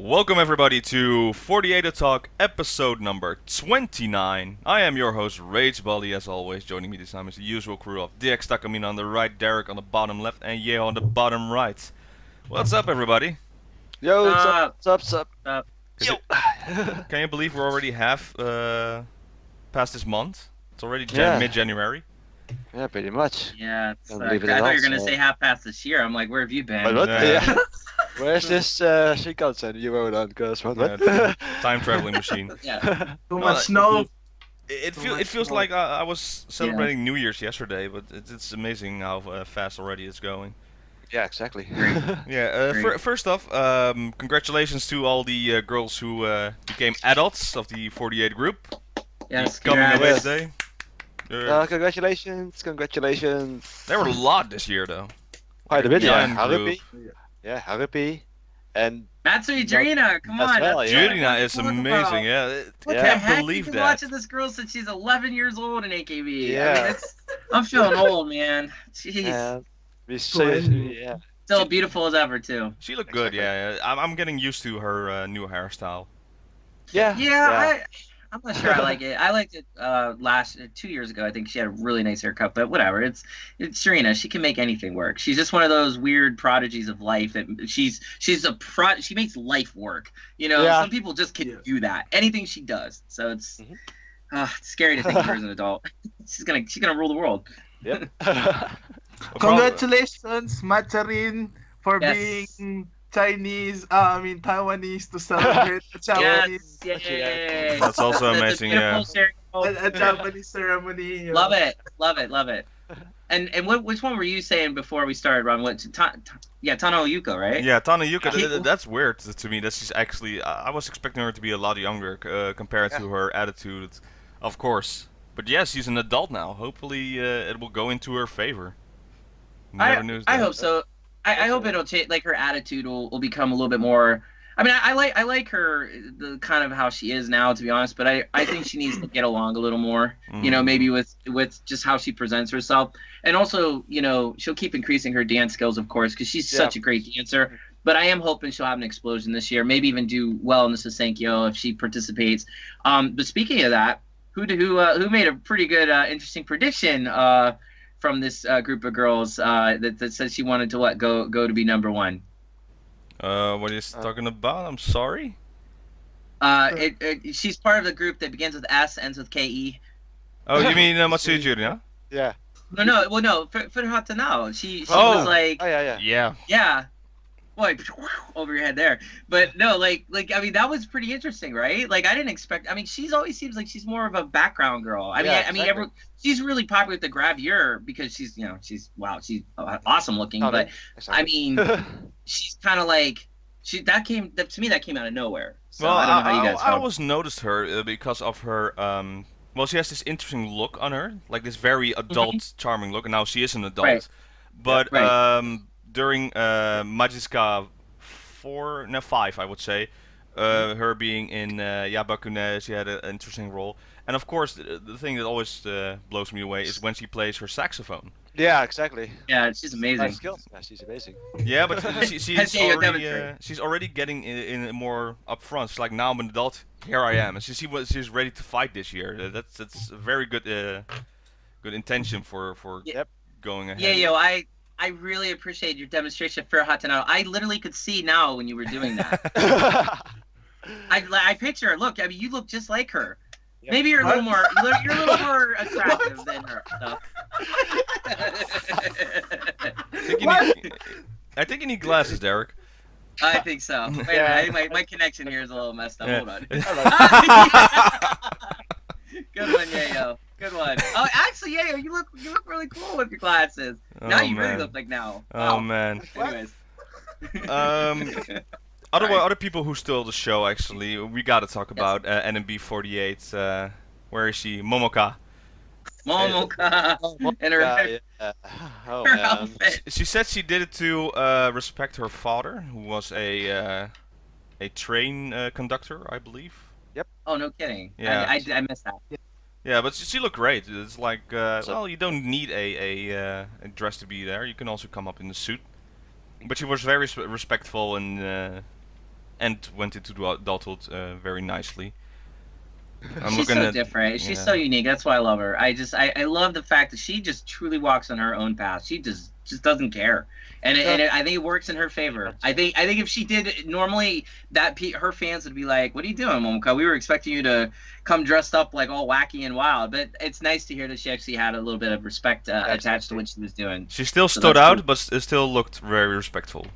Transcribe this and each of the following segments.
Welcome everybody to 48 Talk episode number 29. I am your host Rage Baldi as always. Joining me this time is the usual crew of DXTakamina on the right, Derek on the bottom left, and Yeo on the bottom right. What's up everybody? Yo, what's up? What's up? Yo. Can you believe we're already half past this month? It's already mid-January. Yeah, pretty much. Yeah, I thought you were gonna say half past this year. I'm like, where have you been? What? Yeah. Where's this Shinkansen you wrote on, Gus? What? Time traveling machine. Yeah. Too much snow. It feels like I was celebrating New Year's yesterday, but it's amazing how fast already it's going. Yeah, exactly. Yeah. First off, congratulations to all the girls who became adults of the 48 group. Yes, Coming away congrats. today. Congratulations. There were a lot this year, though. Quite a bit, yeah. Giant Harupi. group. Yeah, Harupi. And Matsui Jurina, come As on. well, that's yeah. Jurina is what I'm talking amazing, about. yeah. What I the can't heck? believe You've been that. watching this girl since she's 11 years old in AKB. Yeah. I mean, I'm feeling old, man. Jeez. we say, yeah. Still beautiful as ever, too. She looked good, Exactly. yeah. I'm getting used to her new hairstyle. Yeah. I'm not sure I like it. I liked it 2 years ago. I think she had a really nice haircut, but whatever. It's Serena. She can make anything work. She's just one of those weird prodigies of life. That she makes life work. You know, Yeah. some people just can do that. Anything she does. So it's Mhm. it's scary to think of her as an adult. she's gonna rule the world. Yep. Congratulations, Macharin, for Yes. being Taiwanese to celebrate a Japanese, Yes, yay. That's also The amazing, beautiful ceremony. a Japanese ceremony. Love it. And which one were you saying before we started, Ron? Tano Yuko, right? Yeah, Tana Yuka, Yeah. that's weird to me. That she's actually. I was expecting her to be a lot younger compared to her attitude, of course. But yeah, she's an adult now. Hopefully, it will go into her favor. Never knew I that. hope so. I hope it'll change. Like her attitude will become a little bit more. I mean, I like her the kind of how she is now, to be honest. But I think she needs to get along a little more. You know, maybe with just how she presents herself, and also she'll keep increasing her dance skills, of course, because she's such a great dancer. But I am hoping she'll have an explosion this year. Maybe even do well in the Sasenkyo if she participates. But speaking of that, who made a pretty good, interesting prediction from this group of girls that said she wanted to go to be number one. What are you talking about? I'm sorry. She's part of the group that begins with S, ends with KE. Oh, you mean Matsui Jurina? Yeah. No. For Hatanao, she was like, Oh, yeah. yeah. Boy, over your head there. But no, like I mean, that was pretty interesting, right? Like I didn't expect. I mean, she's always seems like she's more of a background girl. I mean, she's really popular with the gravure because she's awesome looking. Oh, but exactly. I mean, she's kind of like that came out of nowhere. So Well, I don't know how you guys I felt. always noticed her because of her. Well, she has this interesting look on her, like this very adult, charming look. And now she is an adult, Right. but Right. during Majiska 5, I would say, her being in Yabakune, she had an interesting role. And of course, the thing that always blows me away is when she plays her saxophone. Yeah, exactly. Yeah, she's amazing. Nice skills. Yeah, she's amazing. Yeah, but Demonstrate. she's already getting in more upfront. She's like, now I'm an adult, here I am, and she's ready to fight this year. That's a very good good intention for Yep. going ahead. Yeah, I really appreciate your demonstration for Hatanao. I literally could see now when you were doing that. I picture her. Look, I mean, you look just like her. Yep. Maybe you're a little more. You're a little more attractive than her. So. I think you need glasses, Derek. I think so. Wait Yeah. a minute, my connection here is a little messed up. Yeah. Hold on. Good one, Yayo. Good one. Oh, actually, Yayo, you look really cool with your glasses. Now you really man. look like now. Oh Wow. man. Anyways. Other people who stole the show, actually, we gotta talk about NMB48. Where is she? Momoka. Momoka and her, Yeah. Oh, her man. outfit. She said she did it to respect her father, who was a train conductor, I believe. Oh, no kidding. Yeah. I missed that. Yeah, but she looked great. It's like, well, you don't need a dress to be there. You can also come up in a suit. But she was very respectful and and went into adulthood very nicely. I'm She's looking so at different. She's yeah. so unique. That's why I love her. I love the fact that she just truly walks on her own path. She just doesn't care, I think it works in her favor. I think if she did normally, her fans would be like, "What are you doing, Momoko? We were expecting you to come dressed up like all wacky and wild." But it's nice to hear that she actually had a little bit of respect attached to what she was doing. She still So stood that's out, cool. but still looked very respectful.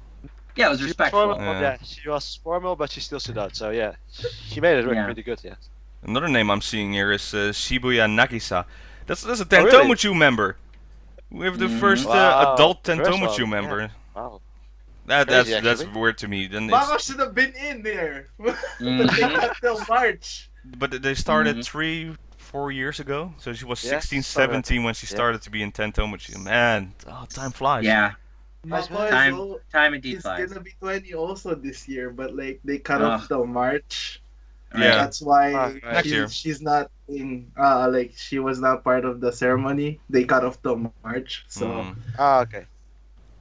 Yeah, it was She was respectful. formal, Yeah. yeah, she was formal, but she still stood out. So yeah, she made it look Yeah. pretty good. Yeah. Another name I'm seeing here is Shibuya Nagisa. That's a Oh, really? Tentomachu member. We have the Mhm. first Wow, adult first Tentomachu one, member. yeah. Wow. That's Crazy, that's actually. weird to me. Then Baka it's, should have been in there. Mhm. But they got till March. but they started Mhm. 3-4 years ago, so she was Yeah, 16, something like 17 when she yeah. started to be in Tentomachu. Man, time flies. Yeah, Nice, Mako is time al- time indeed is flies. gonna be 20 also this year, but like they cut Ugh. off till March. Yeah. That's why Right. Next year. she's not in. Like she was not part of the ceremony. They cut off till March, so Mm. Ah, okay.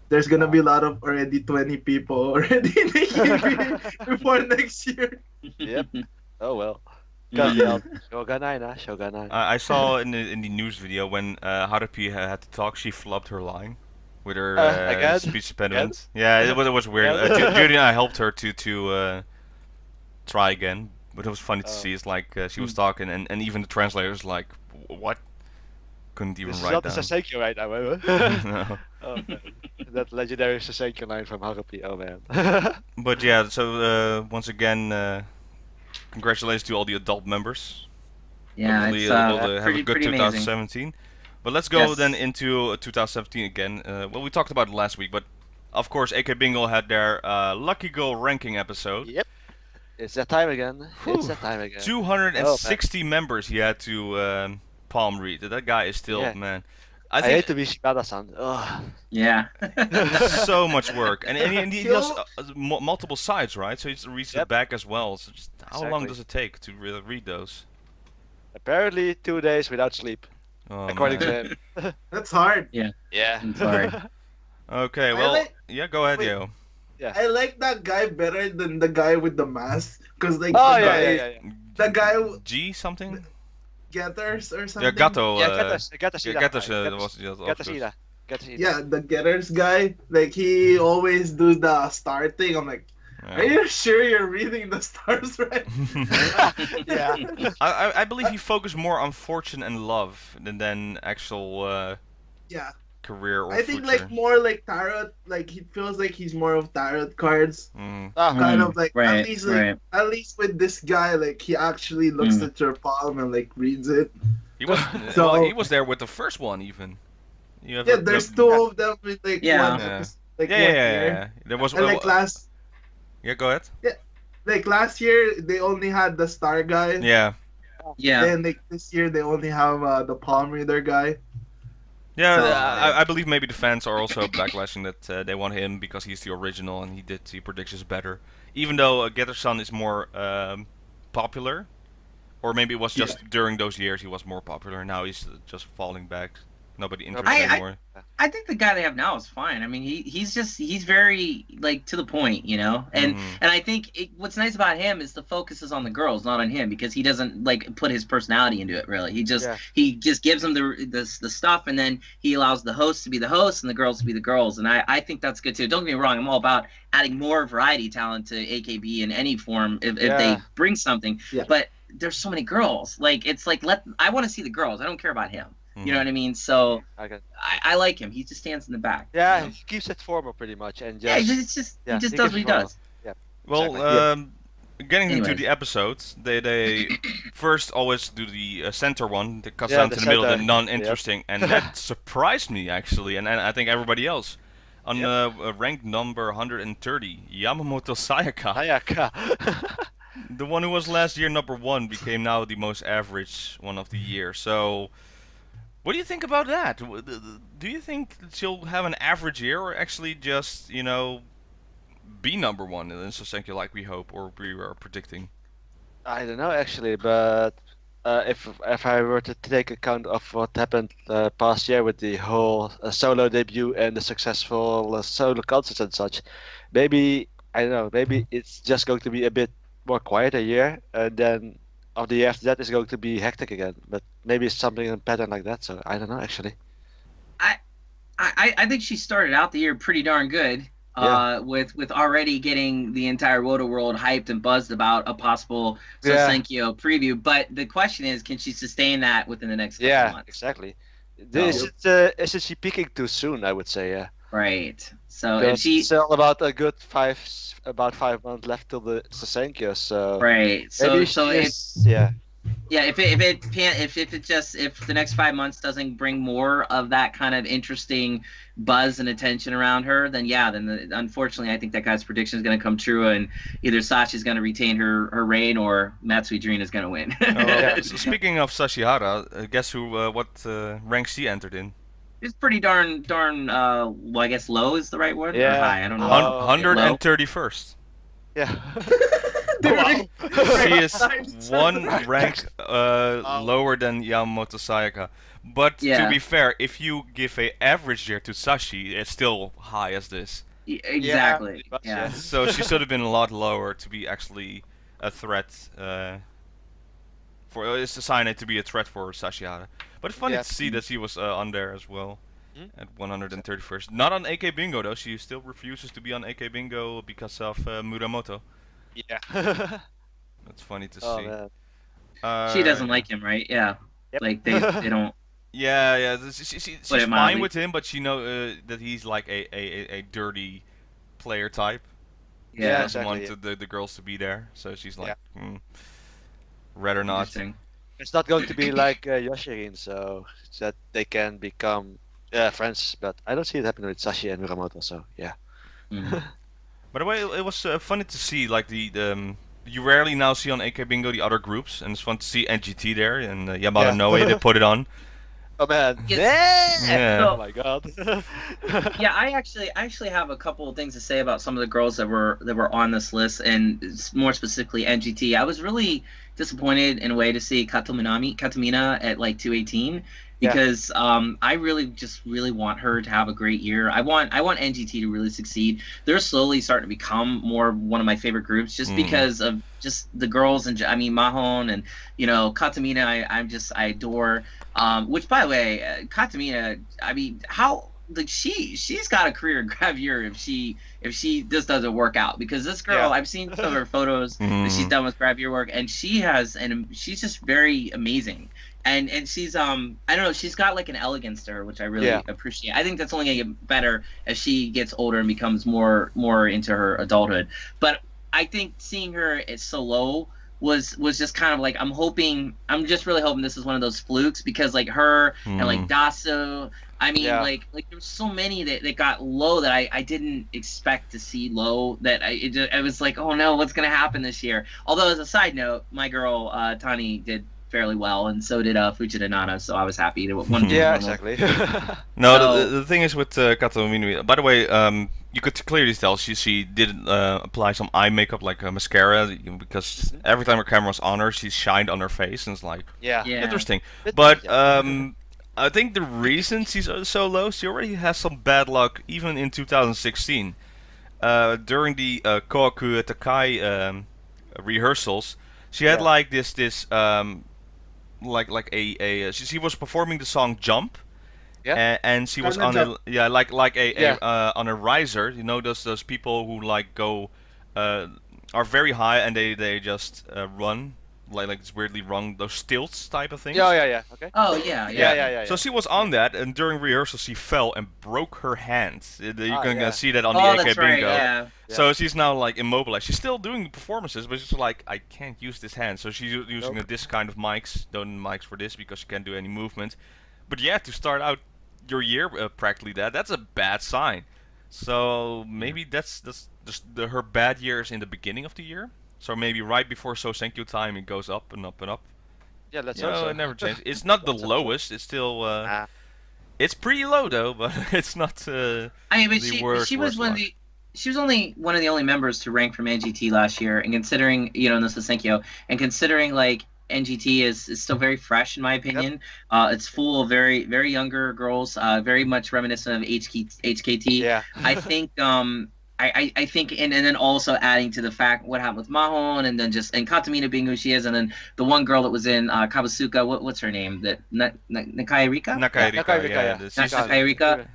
there's gonna be a lot of already 20 people already in the EKB before next year. Yep. Oh well. Mhm. Goddamn. Shogunai. I saw in the news video when Harupi had to talk, she flubbed her line with her Again? speech impediment. Yeah, it was weird. Again? Judy and I helped her to try again, but it was funny to Oh. see. It's like she was talking, and even the translator was like, "What?" Couldn't even This is write not the down. Sasenkyo right now, eh? No. Oh man. That legendary Sasenkyo line from Harupi. Oh man. But yeah, so once again, congratulations to all the adult members. Yeah, Hopefully, it's we'll have a pretty good pretty amazing. 2017. But let's go Yes. then into 2017 again. Well, we talked about it last week, but of course, AK Bingo had their Lucky Girl ranking episode. Yep. It's that time again. Whew. It's that time again. 260 members he had to palm read. That guy is still, Yeah. man. I I hate think to be Shibata-san. Ugh. Yeah. so much work, and he does Still- multiple sides, right? So he reads the Yep. back as well. So just, how long Exactly. does it take to really read those? Apparently 2 days without sleep, Oh, according man. to him. That's hard. Yeah. I'm sorry. Okay, I well, like- yeah, go ahead, wait. Yo. I like that guy better than the guy with the mask, cause like Oh the yeah, guy, yeah, yeah, yeah. the guy who- G something? Getters or Yeah, something. Gato. Yeah, Gatashida. Was the other Gatashida. Gatashida. Yeah, the Getters guy. Like he always do the star thing. I'm like, are you sure you're reading the stars right? Yeah. I believe he focused more on fortune and love than actual Yeah. career or I think future. like more like tarot. Like he feels like he's more of tarot cards. Mm. Ah, Kind Mhm. of like Right, at least like right. at least with this guy, like he actually looks Mm. at your palm and like reads it. He was So- well, he was there with the first one even. You have Yeah, the- there's the- two of them with like Yeah. one Yeah. like Yeah, one yeah, year. yeah. There was And like last yeah, go ahead. like last year they only had the star guy. Yeah, Yeah. Then like this year they only have the palm reader guy. yeah. So, I believe maybe the fans are also backlashing that they want him because he's the original and he did the predictions better. Even though Getter-san is more popular, or maybe it was just during those years he was more popular. Now he's just falling back. Nobody interested I- anymore. I think the guy they have now is fine. I mean, he's very like to the point, you know. And Mhm. and I think what's nice about him is the focus is on the girls, not on him, because he doesn't like put his personality into it. Really, he just gives them the stuff, and then he allows the hosts to be the hosts and the girls to be the girls. And I think that's good too. Don't get me wrong, I'm all about adding more variety talent to AKB in any form if they bring something. Yeah. But there's so many girls. Like it's like I want to see the girls. I don't care about him. You know Mhm. what I mean? So Okay. I like him. He just stands in the back. Yeah, you know? he keeps it formal pretty much, and Yeah. just He just yeah, he just he does keeps what he it formal. does. Well, Exactly. getting into Anyways. the episodes, they first always do the center one, the cuts Yeah, down the to the middle, the center. non-interesting, and that surprised me actually, and I think everybody else. On Yep. ranked number 130, Yamamoto Sayaka, Hayaka. the one who was last year number 1, became now the most average one of the year. So, what do you think about that? Do you think that she'll have an average year, or actually just be number 1 in Sosenkyo like we hope or we were predicting? I don't know actually, but if I were to take account of what happened past year with the whole solo debut and the successful solo concerts and such, maybe I don't know. Maybe it's just going to be a bit more quiet a year, and then of the year after that is going to be hectic again. But maybe it's something in a pattern like that. So I don't know actually. I think she started out the year pretty darn good. Yeah. With already getting the entire Roto World hyped and buzzed about a possible Yeah. Sosenkyo preview. But the question is, can she sustain that within the next couple of Yeah. months? Exactly. So- Isn't she peaking too soon? I would say. Yeah. Right. So if Because she it's still about a good about 5 months left till the Sasenkyo. So right. So maybe so she if is, yeah. yeah, if the next 5 months doesn't bring more of that kind of interesting buzz and attention around her, then yeah, unfortunately I think that guy's prediction is going to come true, and either Sashi's going to retain her reign or Matsui Dream is going to win. So speaking of Sashihara, guess who? What rank she entered in? It's pretty darn well, I guess low is the right word, or Yeah. high, I don't know. Oh, 131st. Yeah. Dude, Wow. She is Nice. one rank lower than Yamamoto Sayaka. But to Yeah. be fair, if you give a average year to Sashi, it's still high as this. Exactly. but Yeah. yeah. So she should have been a lot lower to be actually a threat for. It's a sign to be a threat for Sashihara. But it's funny Yeah. to see that she was on there as well. Hmm? At 131st. Not on AK Bingo though. She still refuses to be on AK Bingo because of Muramoto. Yeah. That's funny to Oh see. man. She doesn't Yeah. like him, right? Yeah. Yep. Like they don't. Yeah. She's Put it fine mildly. with him, but she know that he's like a dirty player type. She Yeah. doesn't want exactly, the girls to be there, so she's like, Yeah. rather not. Interesting. It's not going to be like Yoshirin, so that they can become friends. But I don't see it happening with Sashi and Muramoto. So yeah. Mm. By the way, it was funny to see like you rarely now see on AK Bingo the other groups, and it's fun to see NGT there and Yamada Yeah. Noe. They put it on. Oh man. Yeah. Oh my god. Yeah, I actually have a couple of things to say about some of the girls that were on this list, and more specifically NGT. I was really disappointed in a way to see Katamina at like 218 Yeah. because I really want her to have a great year. I want NGT to really succeed. They're slowly starting to become more one of my favorite groups just because of just the girls, and I mean Mahon and Katamina. I adore. Which, by the way, Katamina, I mean, how like she's got a career grab year if she just doesn't work out, because this girl, Yeah. I've seen some of her photos that she's done with grab year work, and she's just very amazing. And she's I don't know, she's got like an elegance to her which I really Yeah. appreciate. I think that's only gonna get better as she gets older and becomes more into her adulthood. But I think seeing her at so low was just kind of like, I'm just really hoping this is one of those flukes, because like her and like Dasu, I mean, Yeah. like there's so many that got low that I didn't expect to see low, that I was like, oh no, what's gonna happen this year? Although as a side note, my girl Tani did fairly well, and so did Fujita Nana, so I was happy that one. Yeah, exactly. No, So- the thing is with Kato Minui. By the way, you could clearly tell she did apply some eye makeup, like mascara, because every time her camera was on her, she shined on her face, and it's like yeah. Yeah. interesting. Bit- But yeah. I think the reason she's so low, she already has some bad luck, even in 2016. During the Kohaku Takai rehearsals, she had Yeah. like this like a she was performing the song Jump. Yeah. And she was Kinda on jump. like Yeah. on a riser. You know those people who like go are very high and they just run like it's weirdly run, those stilts type of things. Yeah. Okay. Oh yeah. Yeah. So she was on that, and during rehearsal she fell and broke her hand. You can yeah. see that on Oh, the AK that's right. Bingo. Yeah. So she's now like immobilized. She's still doing performances, but she's like, I can't use this hand. So she's using Nope. this kind of mics, don't mics for this because she can't do any movement. But yeah, to start out your year practically that's a bad sign. So maybe that's just her bad years in the beginning of the year. So maybe right before So Thank You time it goes up and up and up. Yeah, let's You hope know, so. it never changes. It's not the Let's hope so. lowest. It's still Ah. it's pretty low though, but it's not. I mean, but The she worst was one of luck. the she was only one of the only members to rank from NGT last year, and considering in the Sosenkyo, and considering like NGT is still very fresh in my opinion. It's full of very younger girls, very much reminiscent of HKT. Yeah. I think I think, and then also adding to the fact what happened with Mahon, and then and Katamina being who she is, and then the one girl that was in Kabasuka, what's her name? That Nakai Rika? Nakai Rika, Nakai Rika, yeah. yeah. Nakai Rika.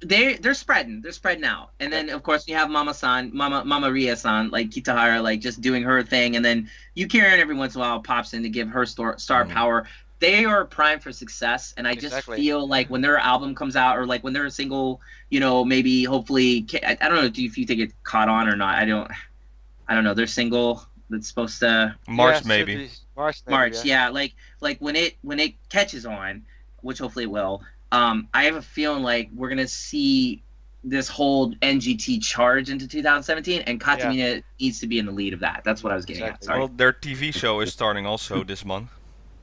They're spreading out, and then of course you have Mama Ria-san, like Kitahara, like just doing her thing, and then Yukirin every once in a while pops in to give her star power. They are primed for success, and I just feel like when their album comes out, or like when they're a single, maybe hopefully, I don't know if you think it caught on or not. I don't know. They're single that's supposed to March maybe. March, yeah. Like when it catches on, which hopefully it will. I have a feeling like we're gonna see this whole NGT charge into 2017, and Katamina needs to be in the lead of that. That's what I was getting at. Sorry. Well, their TV show is starting also this month.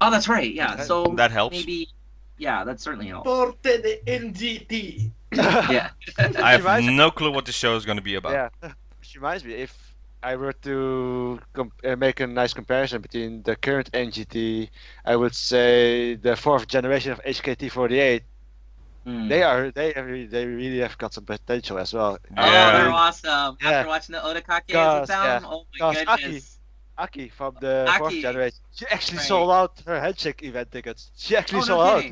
Oh, that's right. Yeah. So that helps. Maybe. Yeah, that certainly helps. Forte de NGT. Yeah. I have no clue what the show is going to be about. Yeah, which reminds me, if I were to make a nice comparison between the current NGT, I would say the fourth generation of HKT48. They really have got some potential as well. Oh, they're awesome. After watching the Odakake as a town, oh my goodness. Aki from the fourth generation. She actually sold out her handshake event tickets. She actually sold out.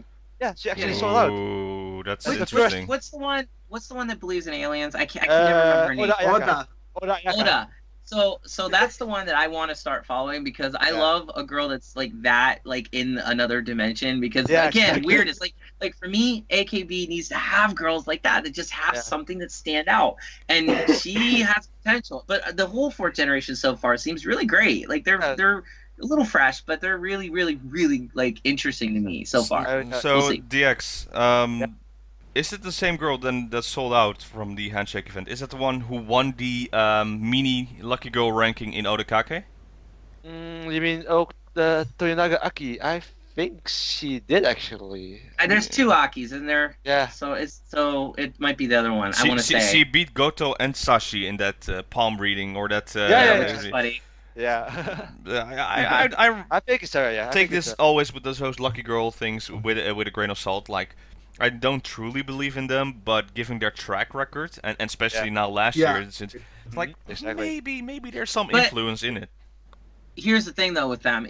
Yeah, she actually sold out. Ooh, that's interesting. What's the one that believes in aliens? I can never remember her name. Oda. So that's the one that I want to start following, because I love a girl that's like that, like in another dimension. Because again, weirdness. Like for me, AKB needs to have girls like that just have something that stand out, and she has potential. But the whole fourth generation so far seems really great. Like they're a little fresh, but they're really, really, really like interesting to me so far. So we'll see. DX, is it the same girl then that sold out from the handshake event? Is it the one who won the mini lucky girl ranking in Odakake? You mean the Toyonaga Aki? I think she did actually. There's two Akis, isn't there? Yeah. So it might be the other one. I want to say she beat Goto and Sashi in that palm reading or that. Which is funny. Yeah. I think it's her. Yeah. Take this always with those lucky girl things with a grain of salt. Like, I don't truly believe in them, but given their track record and especially now last year, it's like maybe there's some influence in it. Here's the thing though with them,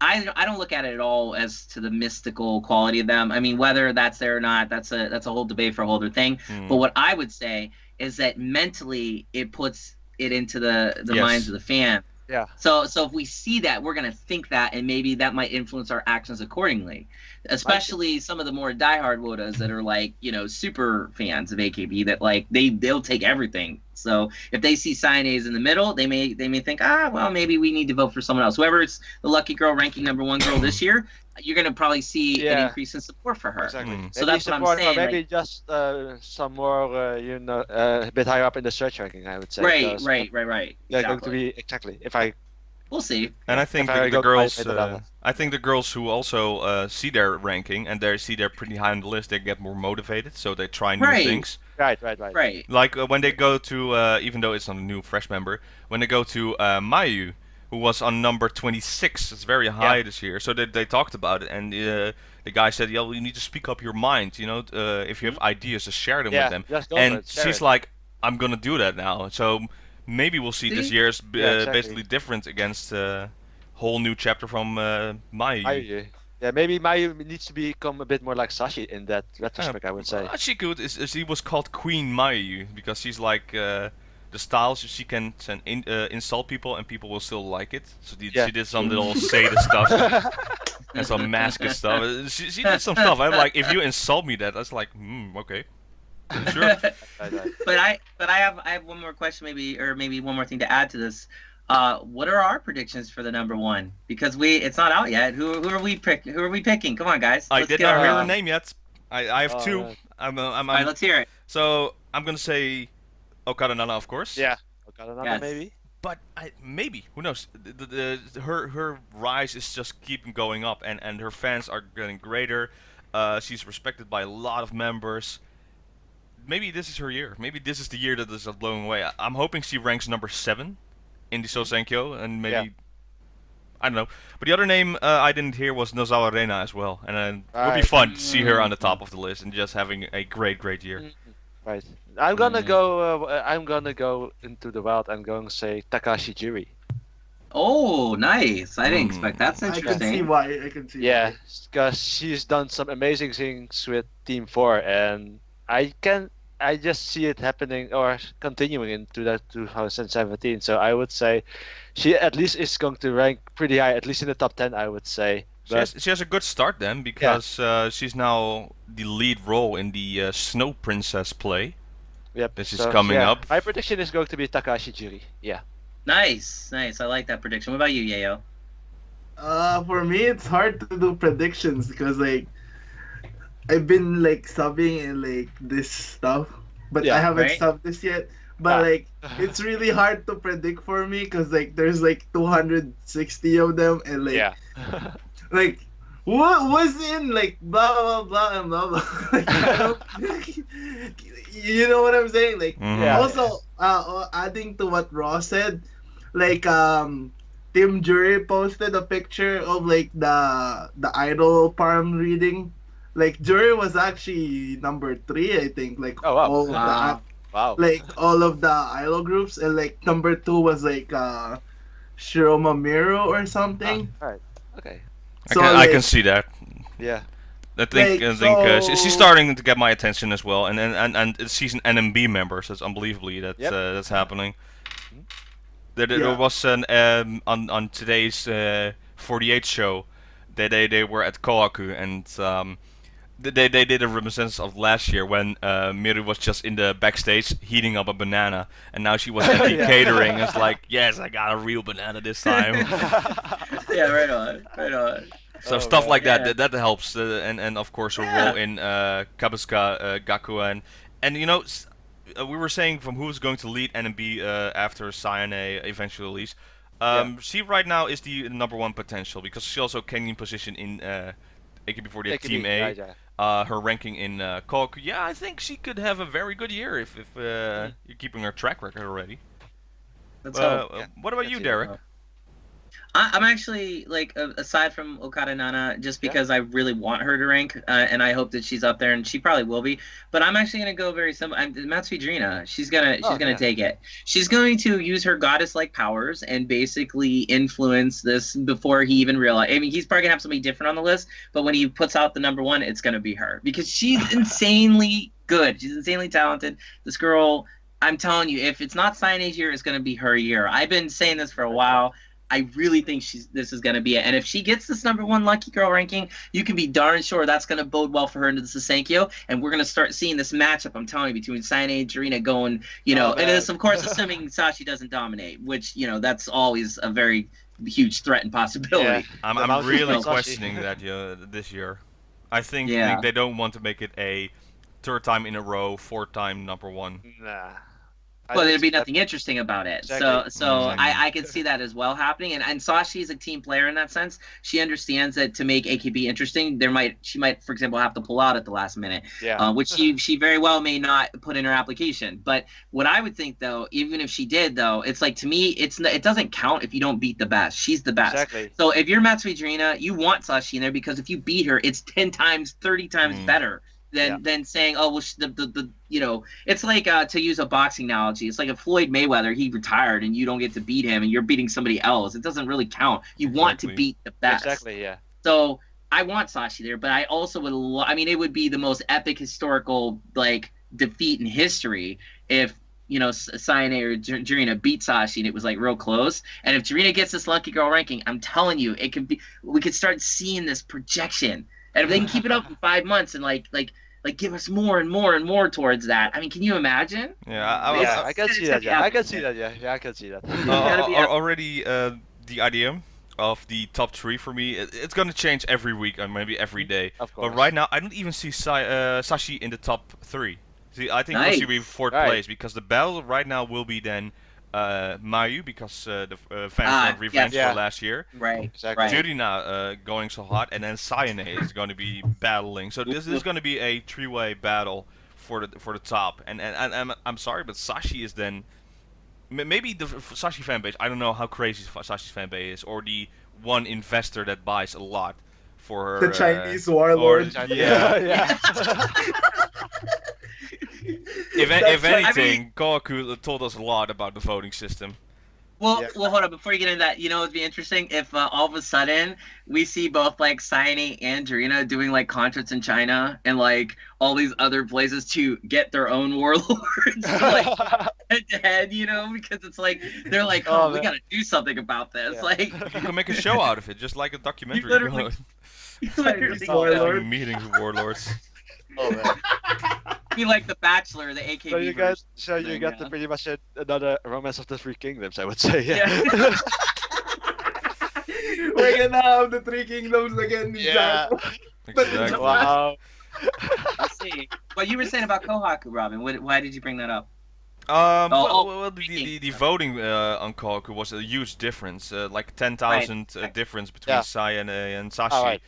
I don't look at it at all as to the mystical quality of them. I mean, whether that's there or not, that's a whole debate for a whole other thing. But what I would say is that mentally it puts it into the minds of the fan. Yeah. So if we see that, we're gonna think that, and maybe that might influence our actions accordingly. Especially some of the more diehard Wodas that are like, super fans of AKB that like they'll take everything. So if they see Cyanase in the middle, they may think, well, maybe we need to vote for someone else. Whoever it's the lucky girl ranking #1 girl this year, you're gonna probably see an increase in support for her. Exactly. So that's what I'm saying. Maybe just some more, a bit higher up in the search ranking, I would say. Right. They're going to be We'll see. And I think the girls, the girls who also see their ranking and they see they're pretty high on the list, they get more motivated, so they try new things. Right. Like when they go to, even though it's not a new fresh member, when they go to Mayu, who was on number 26, it's very high this year. So they talked about it, and the guy said, "Yeah, well, you need to speak up your mind. If you have ideas, just share them with them." And she's like, "I'm gonna do that now." So maybe we'll see this year's basically different against a whole new chapter from Mayu. Yeah, maybe Mayu needs to become a bit more like Sashi in that retrospect, I would say. She could. She was called Queen Mayu because she's like the style. She can insult people and people will still like it. So she did some little sadist stuff and some masochist stuff. She did some stuff. I'm like, if you insult me, that's like, okay. Sure. But I have one more question, maybe one more thing to add to this. What are our predictions for the #1? Because it's not out yet. Who are we picking? Come on, guys. I did not hear the name yet. I have two. All right, let's hear it. So I'm gonna say Okada Nana, of course. Yeah, Okada Nana maybe. But maybe, who knows? Her rise is just keeping going up, and her fans are getting greater. She's respected by a lot of members. Maybe this is her year. Maybe this is the year that this is blowing away. I'm hoping she ranks #7 in the Sosenkyo, and maybe I don't know. But the other name I didn't hear was Nozawa Reina as well, and it would be fun to see her on the top of the list and just having a great year. Right. I'm gonna go. I'm gonna go into the wild. I'm going to say Takashi Jiri. Oh, nice. I didn't expect that. That's I can see interesting. why. I can see Yeah, why. because she's done some amazing things with Team 4, and I just see it happening or continuing into that 2017. So I would say she at least is going to rank pretty high, at least in the top 10, I would say. But She has a good start then because she's now the lead role in the Snow Princess play. yep, This is so, coming yeah, up. my prediction is going to be Takashi Jiri. Yeah. Nice, nice. I like that prediction. What about you, Yayo? For me, it's hard to do predictions because like I've been like subbing in like this stuff, but Yeah, I haven't right? subbed this yet. But Ah. like it's really hard to predict for me because like there's like 260 of them and like Yeah. like what was in like blah blah blah and blah blah. Like, you know what I'm saying? Like Yeah. also adding to what Ross said, like Tim Jury posted a picture of like the idol palm reading. Like Jury was actually number 3, I think. Like Oh, wow. all of Wow. Wow. the like all of the idol groups, and like number 2 was like Shiroma Miro or something. Alright. Okay. I So, can like, see that. Yeah. I think so- she's starting to get my attention as well, and she's an NMB member, so it's unbelievably that Yep. that's happening. There Yeah. was an on today's 48 show, they were at Kohaku and they did a reminiscence of last year when Miru was just in the backstage heating up a banana, and now she was at the Yeah. catering. It's like, yes, I got a real banana this time. Yeah, right on, right on. So Oh, stuff man. like Yeah. that helps, and of course her Yeah. role in Kabuska Gakuen, and you know we were saying from who's going to lead NMB after Sayane eventually leaves. She right now is the number 1 potential because she also came in position in AKB48 Team A. Right, yeah. Her ranking in Koku, yeah, I think she could have a very good year if you're keeping her track record already. Let's hope. What about Let's you, see. Derek? I'm actually like aside from Okada Nana, just because I really want her to rank, and I hope that she's up there, and she probably will be. But I'm actually gonna go very simple. Matsui Drina. She's gonna yeah. take it. She's going to use her goddess-like powers and basically influence this before he even realizes. I mean, he's probably gonna have somebody different on the list, but when he puts out the number 1, it's gonna be her because she's insanely good. She's insanely talented. This girl, I'm telling you, if it's not Cyane's year, it's gonna be her year. I've been saying this for a while. I really think this is going to be it. And if she gets this number 1 Lucky Girl ranking, you can be darn sure that's going to bode well for her into the Sasenkyo. And we're going to start seeing this matchup, I'm telling you, between Sayane and Jirina going, and it's, of course, assuming Sashi doesn't dominate, which, that's always a very huge threat and possibility. Yeah. I'm really Sashi. questioning that this year. I think Yeah. they don't want to make it a 3rd time in a row, 4th time number 1. Nah. Well, there'd be nothing interesting about it. Exactly. So Exactly. I could see that as well happening. And Sashi is a team player in that sense. She understands that to make AKB interesting, she might, for example, have to pull out at the last minute, Yeah. which she very well may not put in her application. But what I would think, though, even if she did, though, it's like, to me, it doesn't count if you don't beat the best. She's the best. Exactly. So if you're Matsui Drina, you want Sashi in there because if you beat her, it's 10 times, 30 times better. Than saying, oh, well, it's like, to use a boxing analogy, it's like if Floyd Mayweather, he retired and you don't get to beat him and you're beating somebody else. It doesn't really count. You want to beat the best. Exactly, yeah. So I want Sashi there, but I also would it would be the most epic historical, defeat in history if, Sayane or Jirina beat Sashi and it was, real close. And if Jirina gets this Lucky Girl ranking, I'm telling you, we could start seeing this projection. And if they can keep it up for 5 months and give us more and more and more towards that, I mean, can you imagine? Yeah, I can see that. Yeah, I can see that. Yeah, I can see that. already the idea of the top 3 for me, it's gonna change every week and maybe every day. Of course. But right now, I don't even see Sashi in the top 3. See, I think Nice. she'll be 4th Right. place because the battle right now will be then Mayu because the fans want revenge yeah. for last year. Right. Exactly. Right. Jurina going so hot, and then Sayane is going to be battling. So this is going to be a 3-way battle for the top. And I'm sorry, but Sashi is then maybe the Sashi fanbase. I don't know how crazy Sashi's fanbase is, or the one investor that buys a lot for her. The Chinese warlord. Yeah. yeah. If anything, Kohaku told us a lot about the voting system. Well, hold on. Before you get into that, it'd be interesting if all of a sudden we see both like Sayane and Jarina doing like concerts in China and like all these other places to get their own warlords, like head to head, because it's like they're like, we gotta do something about this. Like you can make a show out of it, just like a documentary. Literally meetings with warlords. Oh man. Be like The Bachelor, the AKB. So you got pretty much another Romance of the Three Kingdoms, I would say. Yeah. We're gonna have the Three Kingdoms again. Yeah. Exactly. Wow. Let's see. What you were saying about Kohaku, Robin? Why did you bring that up? The voting on Kohaku was a huge difference, like 10,000 difference between Sayane and Sashi.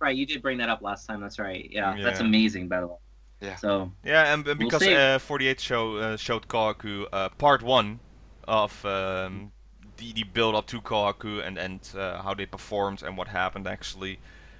Right, you did bring that up last time. That's right. Yeah. That's amazing, by the way. Yeah. So. Yeah, and because 48 showed Kohaku part 1 of the build up to Kohaku and how they performed and what happened actually,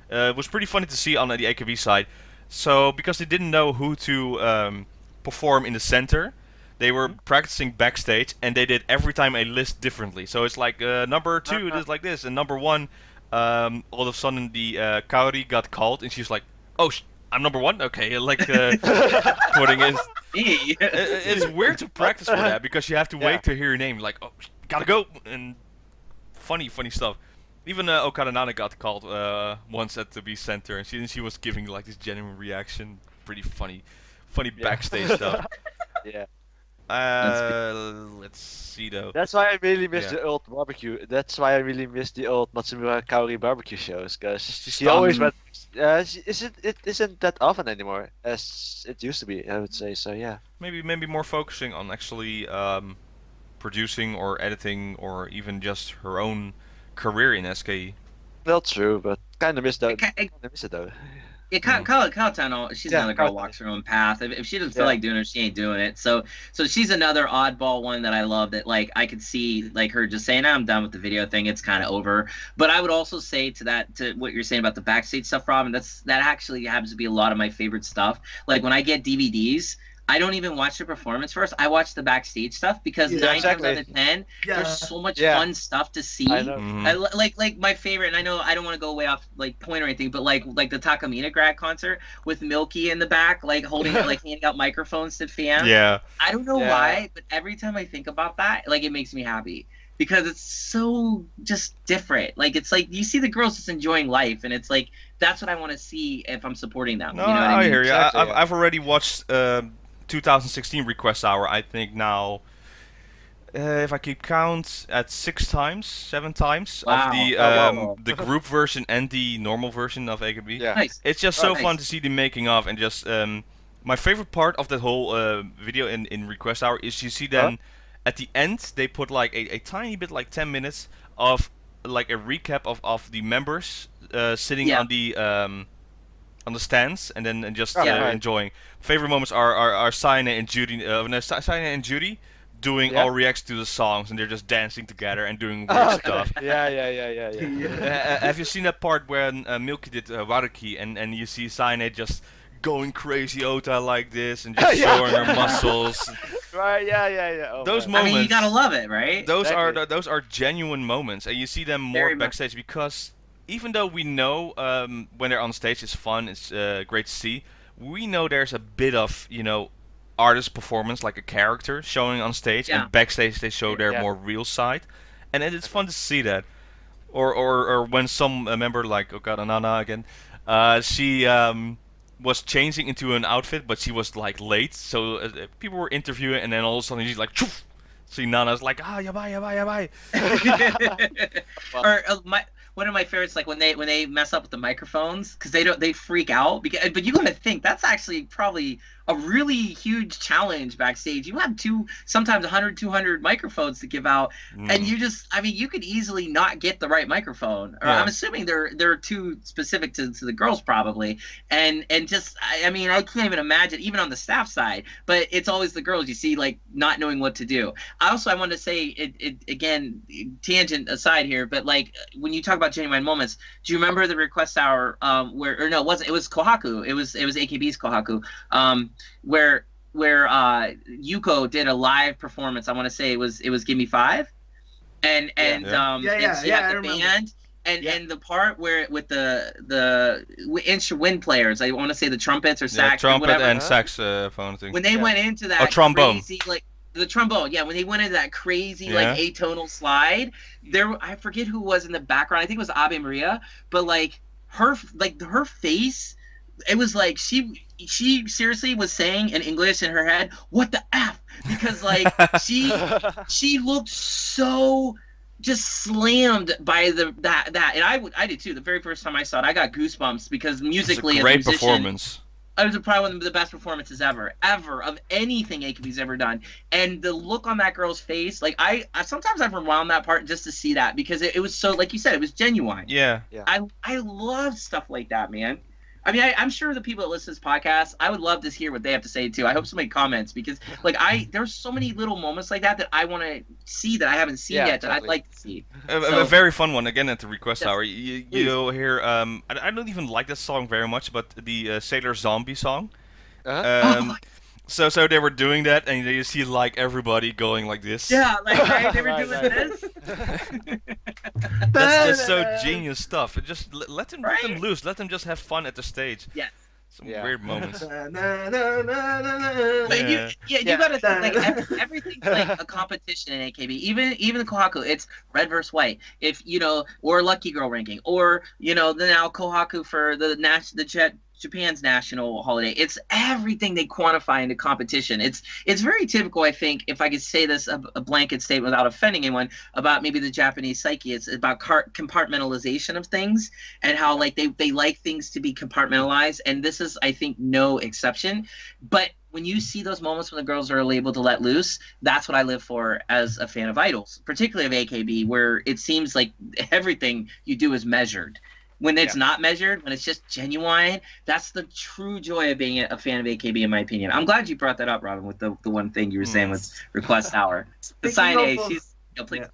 it was pretty funny to see on the AKB side. So because they didn't know who to perform in the center, they were practicing backstage, and they did every time a list differently. So it's like number 2 is like this, and number 1. All of a sudden the Kaori got called, and she's like, "Oh, I'm number 1. Okay," like putting in. It's weird to practice for that because you have to wait to hear your name. Like, oh, gotta go, and funny stuff. Even Okada Nana got called once to be center, and she was giving like this genuine reaction. Pretty funny backstage stuff. Yeah. Let's see though. That's why I really miss the old barbecue. That's why I really miss the old Matsumura Kaori barbecue shows, because she always went. It isn't that often anymore as it used to be, I would say. So yeah. Maybe more focusing on actually producing or editing or even just her own career in SKE. Well, true, but kind of miss that. Kind of miss it though. Yeah, Kawatano, she's another girl who walks her own path. If she doesn't feel like doing it, she ain't doing it. So she's another oddball one that I love, that like I could see like her just saying, I'm done with the video thing, it's kind of over. But I would also say to what you're saying about the backstage stuff, Robin, that actually happens to be a lot of my favorite stuff. Like when I get DVDs, I don't even watch the performance first. I watch the backstage stuff because 9 times out of 10, there's so much fun stuff to see. I know. Like my favorite, and I know I don't want to go way off like point or anything, but like the Takamina grad concert with Milky in the back, like holding like handing out microphones to fans. Yeah. I don't know why, but every time I think about that, like it makes me happy. Because it's so just different. Like it's like you see the girls just enjoying life, and it's like that's what I want to see if I'm supporting them. No, you know what I mean? hear you. Exactly, I've already watched 2016 Request Hour, I think now, if I keep count, at 7 times of the group version and the normal version of AKB. Yeah. Nice. It's just so fun to see the making of, and just my favorite part of that whole video in Request Hour is you see them at the end they put like a tiny bit, like 10 minutes of like a recap of the members sitting on the stands and then just enjoying. Favorite moments are Sayane and Judy. Sayane and Judy doing all reacts to the songs, and they're just dancing together and doing weird stuff. Yeah. Have you seen that part when Milky did Waruki, and you see Sayane just going crazy Ota like this and just showing her muscles? Right. Yeah. Oh, those man. moments. I mean, you gotta love it, right? Those are genuine moments, and you see them more backstage because. Even though we know when they're on stage it's fun, it's great to see, we know there's a bit of, artist performance, like a character showing on stage, and backstage they show their more real side, and it's fun to see that. Or when some member, like Okada Nana again, she was changing into an outfit, but she was like late, so people were interviewing, and then all of a sudden she's like, Choof! See Nana's like, yabai. One of my favorites, like when they mess up with the microphones, because they freak out. But you gotta think that's actually probably a really huge challenge backstage. You have sometimes 100, 200 microphones to give out, and you could easily not get the right microphone. Or I'm assuming they're too specific to the girls probably, and just I can't even imagine even on the staff side. But it's always the girls you see like not knowing what to do. I wanted to say it again, tangent aside here, but like when you talk about genuine moments, do you remember the Request Hour it was Kohaku, it was AKB's Kohaku, where where Yuko did a live performance. I want to say it was Give Me Five, and and she had the band. And the part where with the wind players, I want to say the trumpets or sax, trumpet or whatever. and saxophone thing. When they went into that trombone. crazy, like the trombone, when they went into that crazy like atonal slide, I forget who was in the background. I think it was Ave Maria, but like her face, it was like she seriously was saying in English in her head, "What the F?" Because like she looked so just slammed by that and I did too. The very first time I saw it, I got goosebumps because musically, it's a great as a musician, performance. It was probably one of the best performances ever of anything AKB's ever done. And the look on that girl's face, like I sometimes I've rewound that part just to see that because it was so, like you said, it was genuine. Yeah. I love stuff like that, man. I mean, I'm sure the people that listen to this podcast, I would love to hear what they have to say too. I hope somebody comments because, like, there's so many little moments like that I want to see that I haven't seen yet that I'd like to see. A very fun one again at the request hour. You'll hear. I don't even like this song very much, but the Sailor Zombie song. So they were doing that, and you see like everybody going like this. Yeah, like they were doing this. That's so genius stuff. Just let them loose. Let them just have fun at the stage. Yes. Some weird moments. But you gotta think like everything's like a competition in AKB. Even the Kohaku, it's red versus white. If or Lucky Girl ranking, or the now Kohaku for the Japan's national holiday. It's everything they quantify into competition. It's very typical, I think, if I could say this, a blanket statement without offending anyone, about maybe the Japanese psyche. It's about compartmentalization of things and how like they like things to be compartmentalized. And this is, I think, no exception. But when you see those moments when the girls are able to let loose, that's what I live for as a fan of idols, particularly of AKB, where it seems like everything you do is measured. When it's not measured, when it's just genuine, that's the true joy of being a fan of AKB, in my opinion. I'm glad you brought that up, Robin, with the one thing you were saying with Request Hour. The Sign A, she's... please.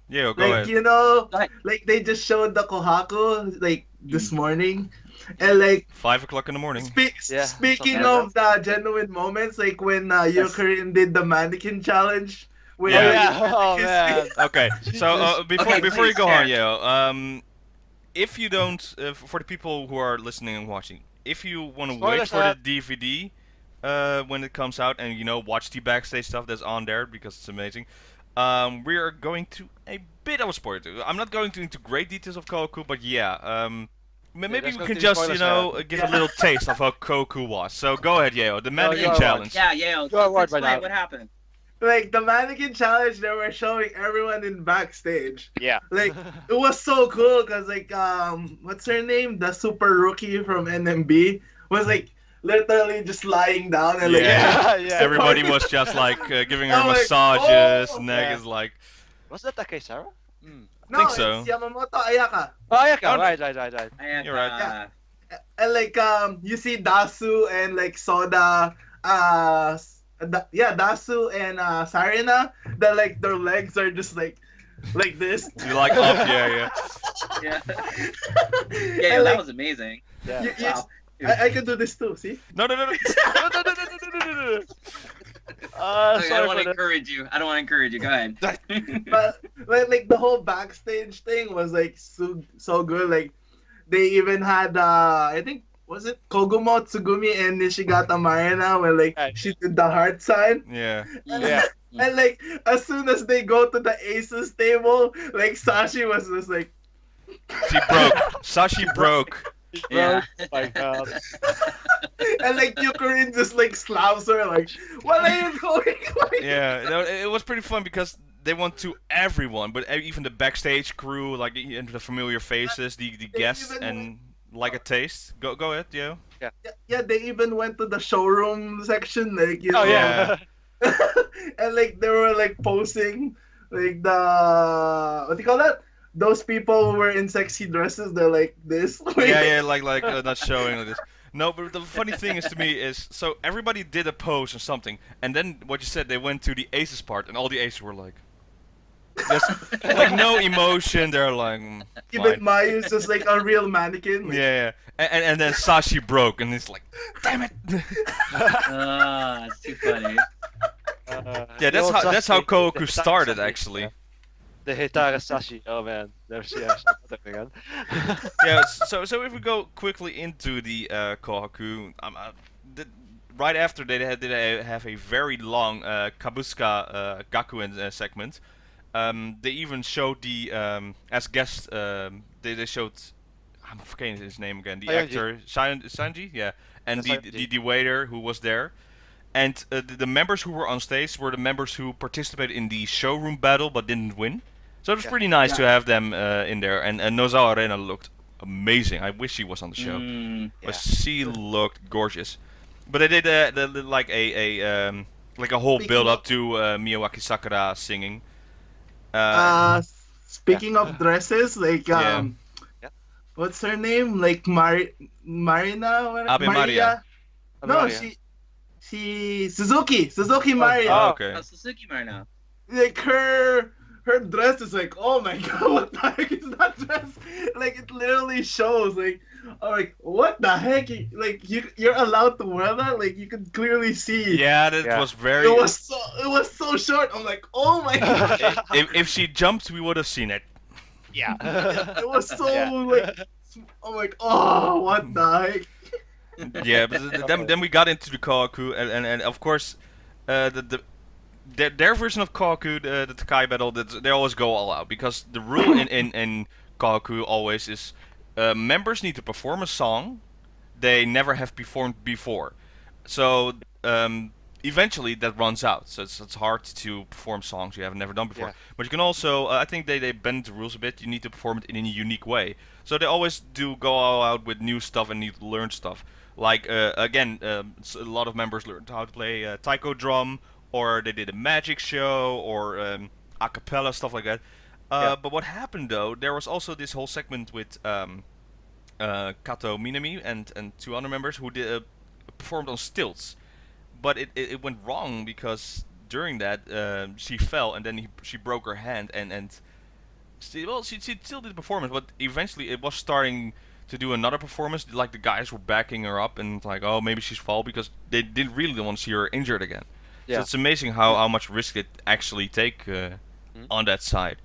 Yeah, go ahead. Go ahead. Like they just showed the Kohaku, like, this morning. And like 5 o'clock in the morning. Speaking of the genuine moments, like when Yukarin did the mannequin challenge. Oh, man. Okay, so before you go on, if you don't, for the people who are listening and watching, if you want to wait for the DVD when it comes out and watch the backstage stuff that's on there because it's amazing, we are going to a bit of a spoiler. I'm not going into great details of Koku, but maybe we can just give a little taste of how Koku was. So go ahead, Yeo. The mannequin challenge. Yeah, Yeo. Explain what happened. Like the mannequin challenge, they were showing everyone in backstage. Yeah. Like it was so cool because like what's her name? The super rookie from NMB was like literally just lying down and like Everybody was just like giving her massages. Neck is like. Was that Takei Sara? No, I think so. It's Yamamoto Ayaka. Oh, Ayaka. Right. You're right. And like you see Dasu and like Soda Dasu and Sarina, that like their legs are just like this. You like up, yeah. Yeah, that was amazing. Yeah. Wow. I can do this too. See? No. I don't want to encourage you. Go ahead. But like the whole backstage thing was like so good. Like they even had I think. Was it Kogumo, Tsugumi, and Nishigata Marina when like she did the heart sign? Yeah. And like as soon as they go to the aces table, like Sashi was just like she broke. Sashi broke. Yeah. Oh my god. And like Yukarin just like slaps her like, what are you doing? Yeah, it was pretty fun because they went to everyone, but even the backstage crew, like the familiar faces, the guests, and like a taste. Go ahead, yeah. Yeah, they even went to the showroom section, like yeah. And like they were like posing, like the what do you call that? Those people who were in sexy dresses. They're like this. Yeah, like not showing like this. No, but the funny thing is to me is so everybody did a pose or something, and then what you said, they went to the aces part, and all the aces were like. Just like no emotion. They're like, Even fine. Mayu's just like a real mannequin. Like, Yeah, and then Sashi broke, and it's like, damn it. It's too funny. Yeah, that's how Koku started actually. The Hitara Sashi. Oh man, never seen that again. Yeah, so if we go quickly into the Kohaku, right after they have a very long Kabuska Gakuen segment. They even showed the as guest. They showed. I'm forgetting his name again. The Sanji. actor Sanji, yeah, and Yeah, the Sanji. waiter who was there. And the members who were on stage were the members who participated in the showroom battle but didn't win. So it was Yeah. pretty nice to Yeah. have them in there. And Nozawa Arena looked amazing. I wish she was on the show. But she looked gorgeous. But they did like a whole Speaking build up of- to Miyawaki Sakura singing. Speaking of dresses, like Yeah. Yeah. what's her name? Like Marina? What- Abe Maria. No, Maria. she Suzuki Maria. Oh, Oh. okay. Suzuki Marina. Like her dress is like, oh my god, what the heck is that dress? Like it literally shows. Like I'm like, what the heck? Like you're allowed to wear that? Like you could clearly see. Yeah, that Yeah. was very. It was so short. I'm like, oh my god. If she jumped, we would have seen it. Yeah. It was so Yeah. like, I'm like, oh, what the heck? Yeah, but then we got into the Kohaku, and of course, their version of Kohaku, the Takai battle, they always go all out because the rule in Kohaku always is members need to perform a song they never have performed before. So eventually that runs out. So it's hard to perform songs you have never done before. Yeah. But you can also, I think they bend the rules a bit. You need to perform it in a unique way. So they always do go all out with new stuff and need to learn stuff. Like again, a lot of members learned how to play taiko drum, or they did a magic show, or a cappella stuff like that. Yeah. But what happened though? There was also this whole segment with Kato Minami and two other members who did performed on stilts, but it went wrong because during that she fell and then she broke her hand and she still did the performance, but eventually it was starting to do another performance. Like the guys were backing her up and like, oh, maybe she's fall because they didn't really want to see her injured again. So Yeah. it's amazing how much risk it actually take on that side.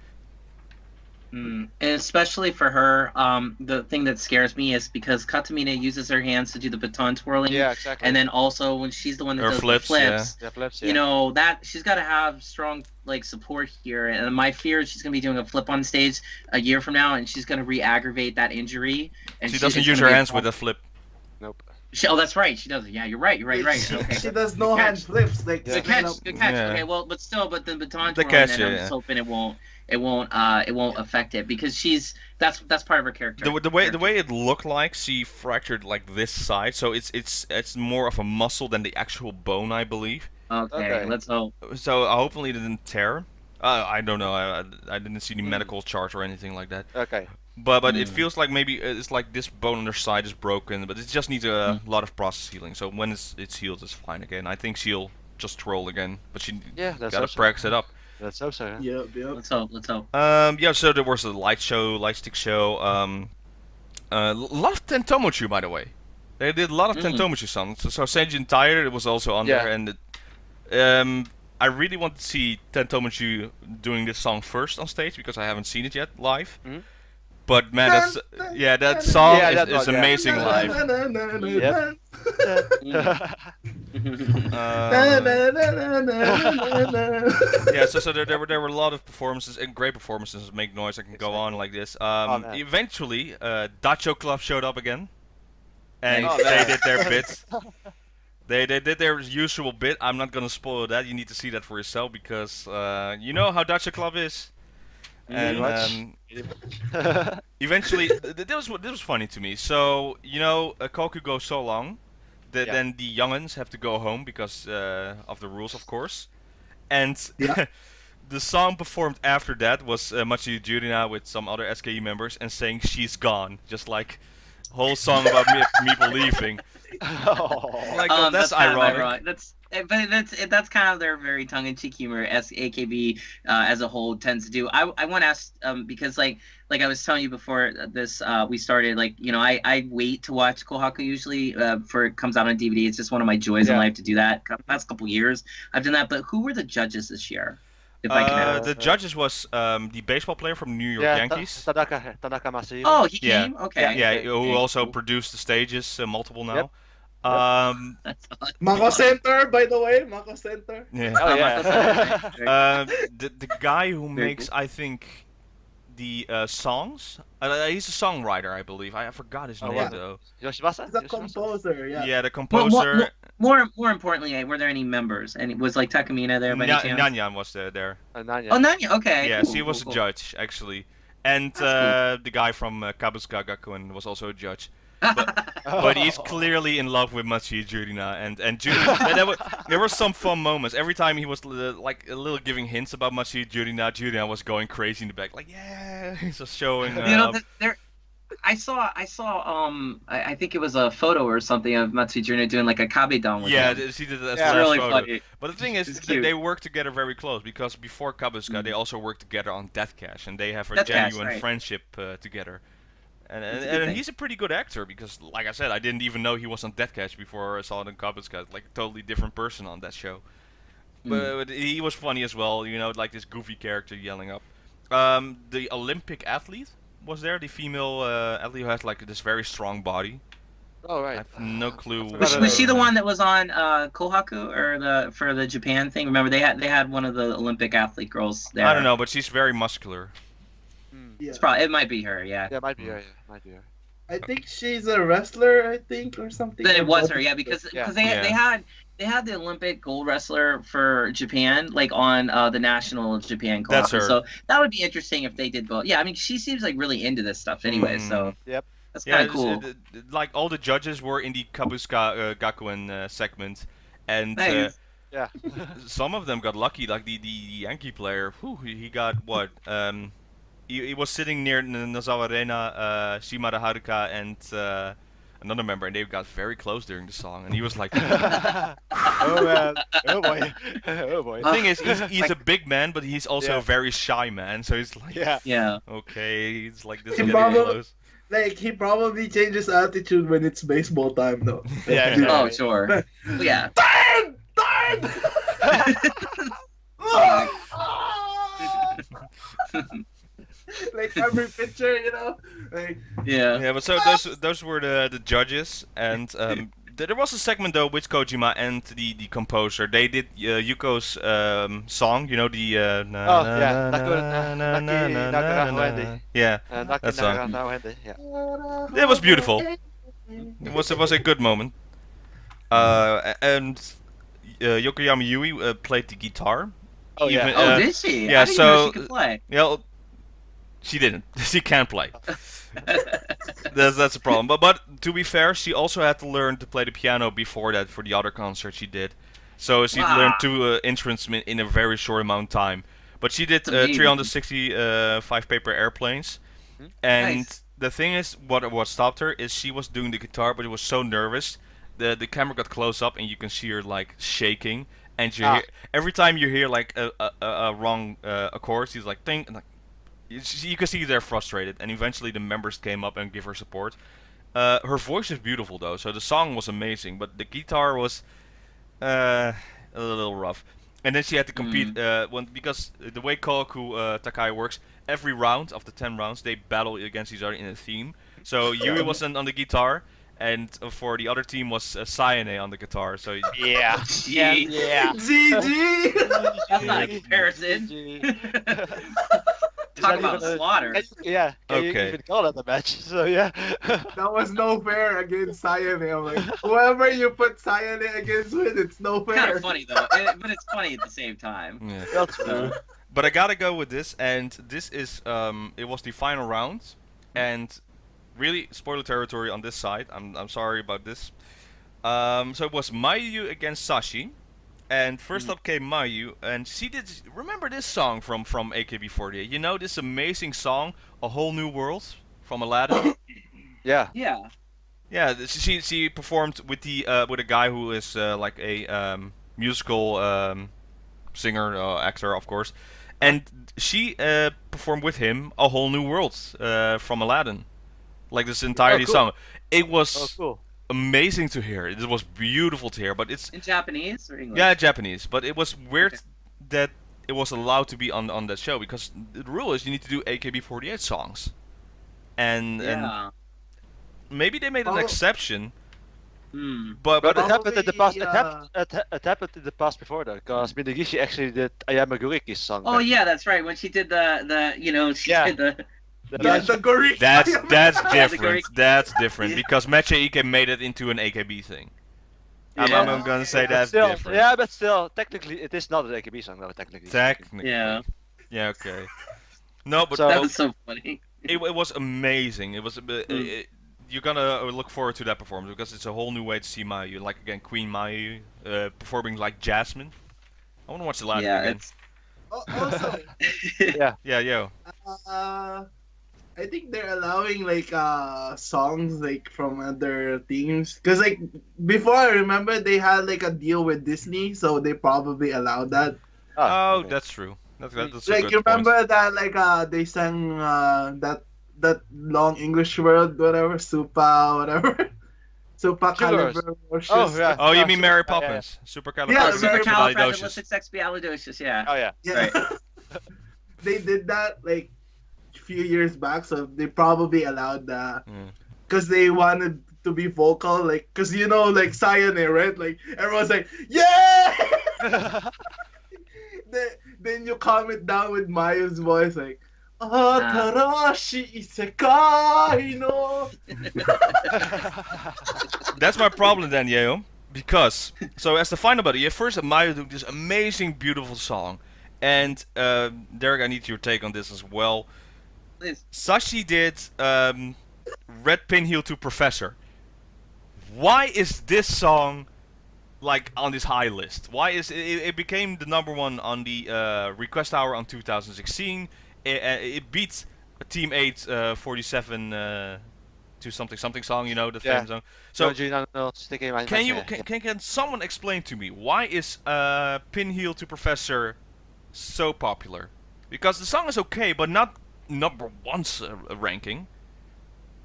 And especially for her, the thing that scares me is because Katamina uses her hands to do the baton twirling, Yeah, exactly. and then also when she's the one that Her does flips, the flips, Yeah, flips, yeah. you know that she's got to have strong like support here. And my fear is she's gonna be doing a flip on stage a year from now, and she's gonna re-aggravate that injury. And She doesn't it's use gonna her be a hands with problem. a flip. Nope. Oh, that's right. She doesn't. Yeah, you're right. You're right. Right. She, Okay. she does no Good hand catch. flips. Like Yeah. Good catch. you know, Good catch. Yeah. Okay. Well, but the baton The twirling, catch, and I'm yeah. just hoping it won't affect it because that's part of her character. The way it looked like she fractured like this side, so it's more of a muscle than the actual bone, I believe. Okay. Okay. Let's hope. So hopefully it didn't tear. I don't know. I didn't see any Mm. medical charts or anything like that. Okay. But it Mm. feels like maybe it's like this bone on her side is broken, but it just needs a lot of process healing. So when it's healed, it's fine again. I think she'll just twirl again, but she Yeah, that's gotta awesome. practice it up. Let's hope so. Yeah. Yep. Let's hope. Let's hope. Yeah, so there was a light stick show. A lot of Tentomochu, by the way. They did a lot of Mm. Tentomochu songs. So Seijin Tired it was also on Yeah. there, and I really want to see Tentomochu doing this song first on stage because I haven't seen it yet live. Mhm. But man, that song Yeah, is, that is one, yeah. amazing live. Yep. Yeah, so there were a lot of performances and great performances. Make noise. I can go on like this. man. Eventually, Dacho Club showed up again, and Nice. Oh, they man. did their bits. They did their usual bit. I'm not gonna spoil that. You need to see that for yourself because you know how Dacho Club is. And eventually, this was funny to me. So you know, Koku goes so long that Yeah. then the youngins have to go home because of the rules, of course. And Yeah. the song performed after that was Machi Jurina with some other SKE members and saying "She's Gone," just like whole song about me believing. Oh. Like that's kind of ironic. That's kind of their very tongue-in-cheek humor as AKB as a whole tends to do. I want to ask because like I was telling you before this we started, like, you know, I wait to watch Kohaku usually for it comes out on DVD. It's just one of my joys in life to do that. Last couple years I've done that. But who were the judges this year? If I can ask. The judges was the baseball player from New York Yankees. Tanaka Masahiro. Oh, he Yeah. came. Okay. Yeah, Okay. who also Cool. produced the stages, multiple now. Yep. That's Mako Center, by the way, Mako Center. Yeah. Oh yeah. The guy who Very makes, cool. I think, the songs. He's a songwriter, I believe. I forgot his name yeah. though. Yoshibasa? He's a Yoshibasa? composer, yeah. Yeah, the Well, composer. more importantly, were there any members? And was like Takamina there by any chance? Nyanyan was there. Nanya. Oh, Nanya. Okay. Yeah, cool, she was cool, a cool. judge actually, and That's the guy from Kabusuka Gakuen was also a judge. But he's clearly in love with Machi Jurina, and there were some fun moments. Every time he was like a little giving hints about Machi Jurina was going crazy in the back, like yeah, he's just showing. You know, there. I saw. I think it was a photo or something of Matsujuna doing like a kabedon with yeah, him. she did that as Yeah, the It's really last photo. funny. But the thing is, It's cute. they work together very close because before Kabusuka, they also worked together on Death Cash, and they have a Death Cash, genuine right. friendship together. And That's a good thing. he's a pretty good actor because, like I said, I didn't even know he was on Death Cash before I saw it in Kabusuka. Like a totally different person on that show. But he was funny as well, you know, like this goofy character yelling up. The Olympic athlete was there, the female athlete who has like this very strong body. Oh I right. have no clue. Was she the one that was on Kohaku or for the Japan thing? Remember they had one of the Olympic athlete girls there. I don't know, but she's very muscular. Yeah. It might be her. Yeah. Yeah, might be her. Yeah, might be her. I think she's a wrestler, I think, or something. But it was her, yeah, because Yeah. they had the Olympic gold wrestler for Japan, like on the national Japan Kohaku. That's her. So that would be interesting if they did both. Yeah, I mean she seems like really into this stuff anyway, so Yep. that's kind of cool. Like all the judges were in the Kabusuka Gakuen segment, and Nice. Yeah. some of them got lucky. Like the Yankee player, he got what? He was sitting near Nozawa Rena, Shimada Haruka, and another member, and they got very close during the song. And he was like, the Oh man. Oh boy. Oh boy. thing is, he's a big man, but he's also Yeah. a very shy man. So he's like, Yeah. Yeah. okay, he's like this He getting probably- close. Like, he probably changes attitude when it's baseball time, though. Yeah, Dude, Oh, sure. Well, yeah. Turn! Like every picture, you know? Like, Yeah. Yeah, but so those were the judges, and there was a segment though with Kojima and the composer. They did Yuko's song, you know, the Oh, yeah. Nakura Wendy. yeah, Naki That song. Nagara Wendy. Yeah. it was beautiful. It was a good moment. And Yokoyama Yui played the guitar. Oh yeah. Even- Oh, did she? yeah, I didn't know so- she could play. Yeah, she didn't. She can't play. That's a problem. But to be fair, she also had to learn to play the piano before that for the other concert she did. So she Wow. learned two instruments in a very short amount of time. But she did That's amazing. 365 paper airplanes. And Nice. the thing is, what stopped her is she was doing the guitar, but it was so nervous. The camera got close up, and you can see her like shaking. And you hear, every time you hear like a wrong chord, she's like ting, and like you can see they're frustrated. And eventually the members came up and give her support. Her voice is beautiful though, so the song was amazing, but the guitar was a little rough. And then she had to compete because the way Kohaku Takai works, every round of the 10 rounds they battle against each other in a theme. So Yui was on the guitar, and for the other team was Sayane on the guitar. So Yeah. Gee. Yeah. GG! That's not a comparison. Talk about slaughter. Yeah. Can you Okay. even call that a match? So yeah. That was no fair against Sayane. I'm like, whoever you put Sayane against with, it's no fair. Kind of funny though, but it's funny at the same time. yeah. That's true. But I gotta go with this, and this is it was the final round, and really spoiler territory on this side. I'm sorry about this. So it was Mayu against Sashi, and first up came Mayu, and she did. Remember this song from AKB48? You know this amazing song, A Whole New World from Aladdin. Yeah. Yeah. Yeah, she performed with with a guy who is like a musical singer, actor, of course, and she performed with him A Whole New World from Aladdin, like this Oh, entirety cool. song. It Oh, was cool. amazing to hear. It was beautiful to hear, but it's In Japanese or English? yeah Japanese, but it was weird Okay. that it was allowed to be on that show because the rule is you need to do AKB48 songs, and Yeah. maybe they made an Oh. exception, Hmm. but But it but happened in the past. Probably, It happened in the past before though, because Minagishi actually did Ayamaguriki's song. Oh back. yeah, that's right. When she did she Yeah. did the That's the Gorilla. that's the different. Greek- That's different Yeah. because Meche Ike made it into an AKB thing. I'm Yeah. gonna say Yeah, that's Still, different. yeah, but still, technically, it is not an AKB song though. Technically. Technically. Yeah. Yeah. Okay. No, but So- That was so funny. it was amazing. It was. You're gonna look forward to that performance because it's a whole new way to see Mayu. Like again, Queen Mayu performing like Jasmine. I want to watch the live Yeah, again. it's Also, Yeah, yo. I think they're allowing like songs like from other teams because like before I remember they had like a deal with Disney, so they probably allowed that. Oh, okay. that's true. That's a Like good you point. remember that like they sang that long English word whatever Supa whatever Supa Sugars. Calibur. Oh, yeah. Oh, you Yeah, mean sure. Mary Yeah, yeah, Poppins? Yeah, Mary Supercalifragilisticexpialidocious. Supercalifragilisticexpialidocious, yeah. Oh yeah. Yeah. They did that like a few years back, so they probably allowed that Mm. because they wanted to be vocal, like because you know like Sayane, right? Like everyone's like, yeah. Then you calm it down with Mayu's voice, like, Atarashi isekai no. That's my problem then, Yeo. Because, so as the final battle, you first Mayu do this amazing, beautiful song. And, Derek, I need your take on this as well. Please. Sashi did Red Pin Heel to Professor. Why is this song like on this high list? Why is it became the #1 on the request hour on 2016? It beat Team 8 47 to something song, you know, the Yeah. famous song. So can someone explain to me why is Pin Heel to Professor so popular? Because the song is okay, but not #1's ranking.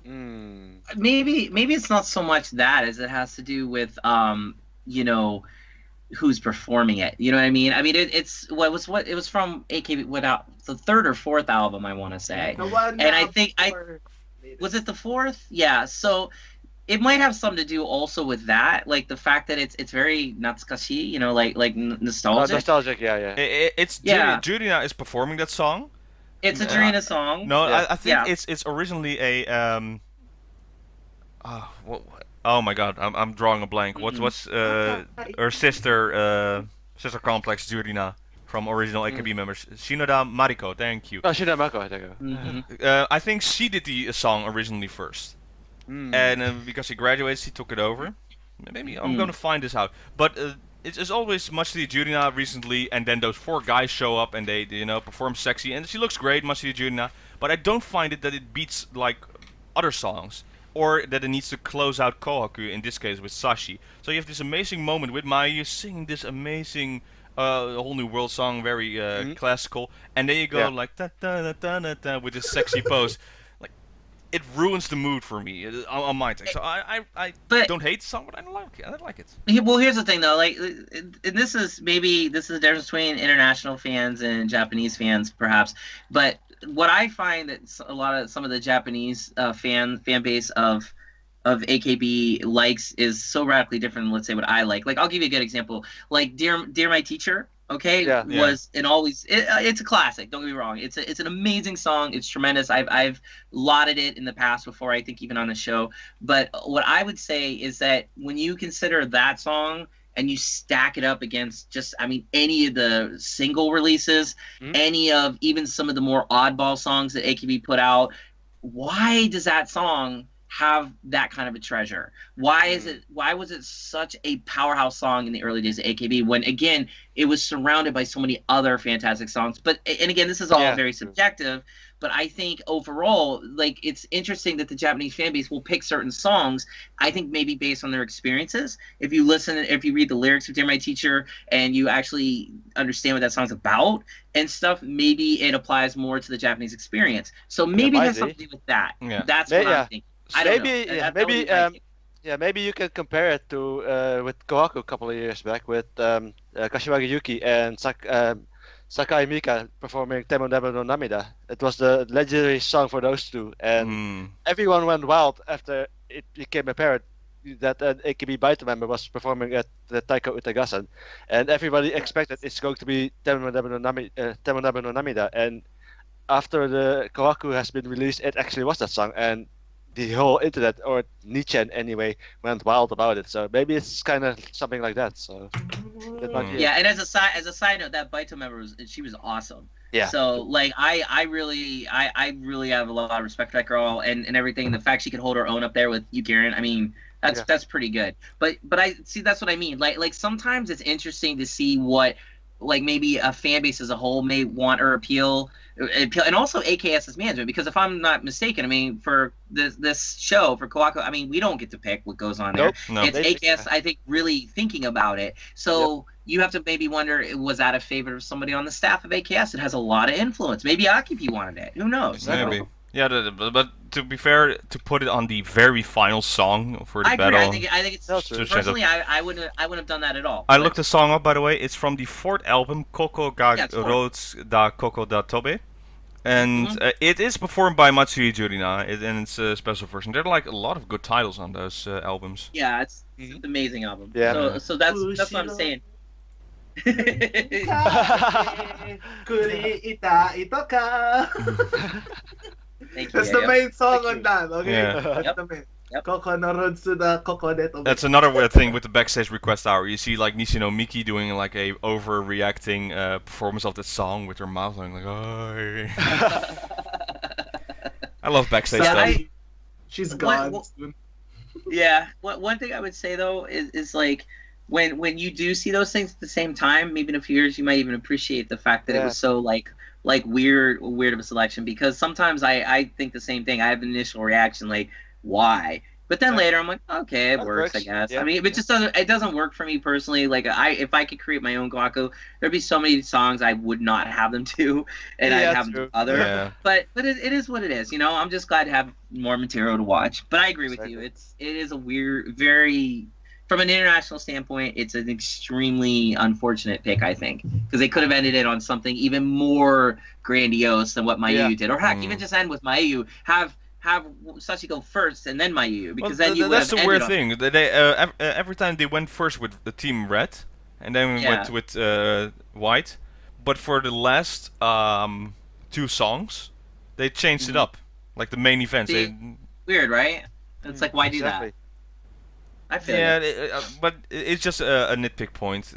Maybe it's not so much that as it has to do with who's performing it. You know what I mean? I mean it was from AKB without the third or fourth album, I want to say. The one And I think before- was it the fourth? Yeah. So it might have something to do also with that, like the fact that it's very natsukashi, you know, like nostalgic. Nostalgic, yeah. It's Yeah. Jurina is performing that song. It's a Jurina song. No, Yeah. I think Yeah. it's originally a oh my god, I'm drawing a blank. What's her sister complex Jurina from original AKB members? Shinoda Mariko, thank you. Oh, Shinamako, there you go. Mhm. I think she did the song originally first, and because she graduated, she took it over. Maybe I'm gonna find this out, but. It's always much to Jurina recently, and then those 4 guys show up and they perform sexy, and she looks great, much to Jurina. But I don't find it that it beats like other songs, or that it needs to close out Kohaku in this case with Sashi. So you have this amazing moment with Mayu singing this amazing whole new world song, very classical, and then you go like da da da da da with this sexy pose. It ruins the mood for me on my take. So I But- don't hate the song, but I don't like it. I like it. Well, here's the thing, though. Like, and this is the difference between international fans and Japanese fans, perhaps. But what I find that some of the Japanese fan base of AKB likes is so radically different than, let's say, what I like. Like, I'll give you a good example. Like, Dear My Teacher. Okay, Yeah. was and always it's a classic. Don't get me wrong. It's an amazing song. It's tremendous. I've lauded it in the past before. I think even on the show. But what I would say is that when you consider that song and you stack it up against any of the single releases, any of even some of the more oddball songs that AKB put out, why does that song have that kind of a treasure? Why was it such a powerhouse song in the early days of AKB when again it was surrounded by so many other fantastic songs? And again, this is all very subjective, But I think overall, like, it's interesting that the Japanese fan base will pick certain songs. I think maybe based on their experiences. If you read the lyrics of Dear My Teacher, and you actually understand what that song's about and stuff, maybe it applies more to the Japanese experience. So maybe it has something to do with that. Yeah. That's what I'm thinking. I don't know. Maybe you can compare it to with Kohaku a couple of years back with Kashiwagi Yuki and Sakai Mika performing Temo Nemo no Namida. It was the legendary song for those two, and everyone went wild after it became apparent that an AKB Baito member was performing at the Taiko Utagasan, and everybody expected it's going to be Temo Nemo no Namida, and after the Kohaku has been released, it actually was that song, and the whole internet, or Nichen anyway, went wild about it. So maybe it's kind of something like that. So yeah, and as a side note, that Baito member she was awesome. Yeah. So like I really have a lot of respect for that girl and everything. The fact she could hold her own up there with Yukirin, I mean, that's pretty good. But I see, that's what I mean. Like sometimes it's interesting to see what, like, maybe a fan base as a whole may want or appeal, and also AKS's management, because if I'm not mistaken, I mean, for this show for Kohaku, I mean, we don't get to pick what goes on there. Nope. No. It's AKS, I think, really thinking about it. So you have to maybe wonder, was that a favor of somebody on the staff of AKS? It has a lot of influence. Maybe Akipi wanted it. Who knows? Maybe. Yeah, but to be fair, to put it on the very final song for the I battle. agree. I think it's personally, I wouldn't have done that at all. I looked the song up, by the way. It's from the fourth album, Koko ga Roads da Koko da Tobe. And it is performed by Matsui Jurina, and it's a special version. There are like a lot of good titles on those albums. Yeah, it's an amazing album. Yeah. So that's what I'm saying. Thank you. That's the main song on that, okay? Yeah. That's the main. Koko no roads to the Koko de Tobe. That's another weird thing with the backstage request hour. You see like Nishino Miki doing like a overreacting performance of the song with her mouth going like, oh. I love backstage stuff. She's gone soon. Yeah. One thing I would say though is like, when you do see those things at the same time, maybe in a few years you might even appreciate the fact that it was so like weird of a selection, because sometimes I think the same thing. I have an initial reaction like, why? But then later I'm like, okay, it works, I guess. Yeah. I mean, it just doesn't work for me personally. Like if I could create my own Kohaku, there'd be so many songs I would not have them do, and I'd have them do other. Yeah. But it is what it is, you know. I'm just glad to have more material to watch. But I agree with you. It is a weird, very, from an international standpoint, it's an extremely unfortunate pick, I think, because they could have ended it on something even more grandiose than what Mayu did, or heck, even just end with Mayu. Have Sachi go first and then Mayu, because then you would have that's the weird thing. They every time they went first with the team red, and then we went with white, but for the last 2 songs, they changed it up, like the main events. Weird, right? It's like, why do that? I feel but it's just a nitpick point,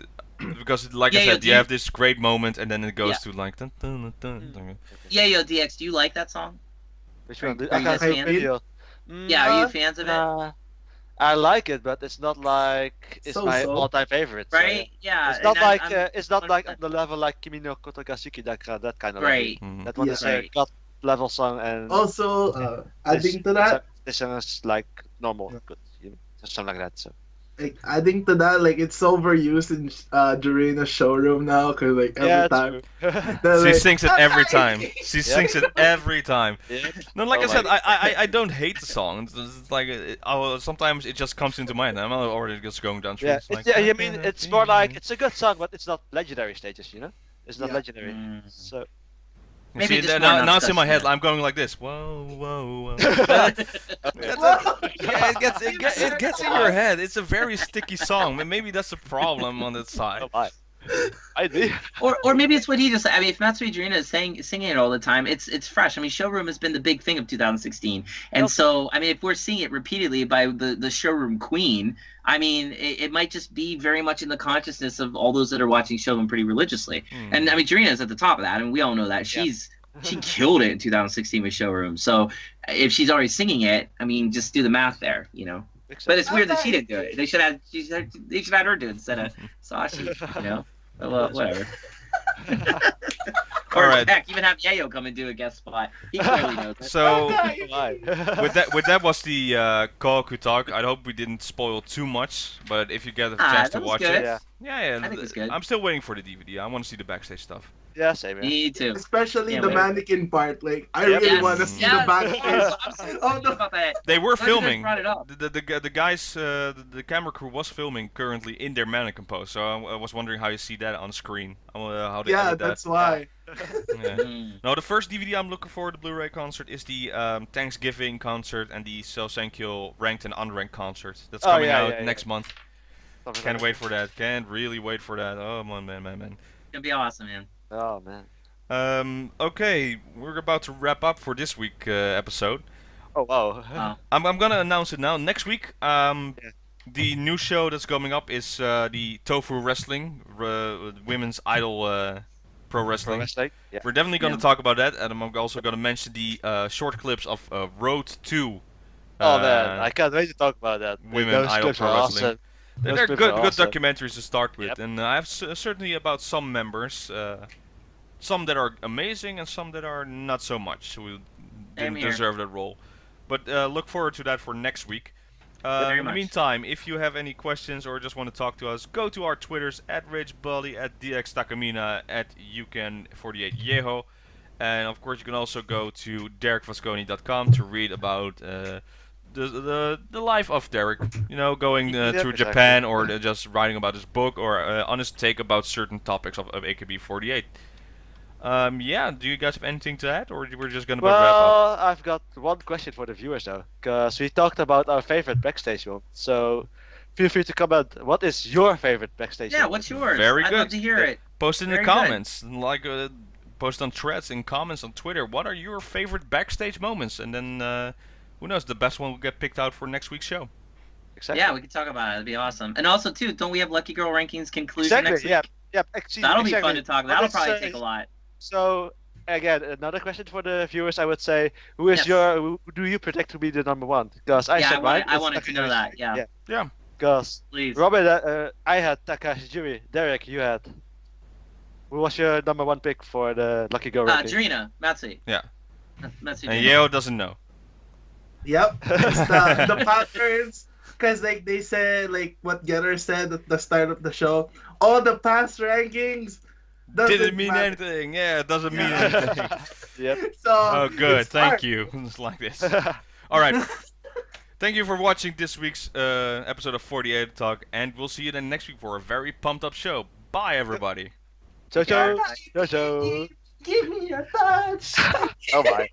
because like I said, you have this great moment, and then it goes to like dun, dun, dun, dun. Yo DX, do you like that song? Which one? Are you guys fans? Yeah, are you fans of it? I like it, but it's not like it's my all-time favorite. Right? Yeah. It's not like it's not like on the level like Kimi no Kotogasuki, that kind of right. Level. That one is a god level song, and also adding to that, this song is like normal, good, something like that. So. Like adding to that, like it's overused in during the showroom now, cause like every time she sings it every time. She sings it every time. No, like I said, I don't hate the song. It's like sometimes it just comes into my head. I'm already just going down through. I mean, it's more like it's a good song, but it's not legendary status, you know. It's not legendary. So. Maybe see, now it's in my head. I'm going like this. Whoa, whoa, whoa. It gets in your head. It's a very sticky song. Maybe that's a problem on that side. I do. Or maybe it's what he just. I mean, if Matsui Jurina is singing it all the time, it's fresh. I mean, Showroom has been the big thing of 2016, and so I mean, if we're seeing it repeatedly by the Showroom Queen, I mean, it might just be very much in the consciousness of all those that are watching Showroom pretty religiously. And I mean, Jurina's at the top of that, and we all know that she killed it in 2016 with Showroom. So if she's already singing it, I mean, just do the math there, you know. But it's weird that she didn't do it. They should have her do it instead of Sashi, you know. Well, whatever. Or Alright. heck, even have Yayo come and do a guest spot. He clearly knows it. So Why? with that was the Koku talk. I hope we didn't spoil too much, but if you get a Ah, chance to that was watch good. it, Yeah. yeah, I think it's good. I'm still waiting for the DVD. I want to see the backstage stuff. Yeah, same here. Me too. Especially Can't the wait. mannequin part. Like, I Yep. really Yes, want to see yes, the backstage. I'm so Oh, excited no. about that. They were Glad you guys filming. brought it up. The guys, the camera crew was filming currently in their mannequin pose. So I was wondering how you see that on screen. How they Yeah, edit that. that's why. Yeah. No, the first DVD I'm looking for, the Blu-ray concert, is the Thanksgiving concert and the Self-Sankyo ranked and unranked concert. That's Oh, coming yeah, out yeah, next month. Something Can't like wait for that. Can't really wait for that. Oh man. It's gonna be awesome, man. that. Oh man. Okay, we're about to wrap up for this week episode. Oh wow. Wow. I'm gonna announce it now. Next week, the new show that's coming up is the Tofu Wrestling, women's idol pro Pro wrestling. wrestling. Yeah. We're definitely gonna Yeah. talk about that, and I'm also gonna mention the short clips of Road to. Oh man, I can't wait to talk about that. Women Those Idol clips Pro are Wrestling. awesome. Those They're clips good, are good awesome. documentaries to start with, Yep. and I have certainly about some members, some that are amazing and some that are not so much, who didn't here. deserve that role. But look forward to that for next week. Very In the much. meantime, if you have any questions or just want to talk to us, go to our Twitters at RageBully, at DXTakamina, at YouCan48Yeho. And of course, you can also go to DerekVasconi.com to read about the life of Derek. You know, going Yep, through exactly. Japan, or just writing about his book, or honest take about certain topics of AKB48. Yeah, do you guys have anything to add, or we're just gonna wrap up? Well, I've got one question for the viewers though, because we talked about our favorite backstage moment. So, feel free to comment. What is your favorite backstage? Yeah, moment? what's yours? Very I'd good. love to hear it. Post in the Very good. comments, like post on threads and comments on Twitter. What are your favorite backstage moments? And then who knows, the best one will get picked out for next week's show. Exactly. Yeah, we could talk about it. That'd be awesome. And also, too, don't we have Lucky Girl rankings conclusion Exactly. next week? Yeah. Yeah. Actually, That'll be exactly. fun to talk about. I That'll would probably say- take a lot. So, again, another question for the viewers. I would say, who is Yes. who do you predict to be the number one? Because I Yeah, said mine. I it's wanted to know Takahashi. that. Yeah, Yeah. Because please. Robert, I had Takahashi Juri. Derek, you had. Who was your number one pick for the Lucky Girl ranking? Jirina, Matsu. Yeah. Matsu. And Jirina. Yeo doesn't know. Yep. It's the patterns. Because, like, they said, like, what Getter said at the start of the show, all the past rankings Didn't mean matter. anything. Yeah, it doesn't mean Yeah. anything. Yep. So, Oh, good. it's Thank hard. you. It's like this. All right. Thank you for watching this week's episode of 48 Talk, and we'll see you then next week for a very pumped up show. Bye, everybody. Ciao, ciao. Ciao, ciao. Give me your thoughts. Oh my.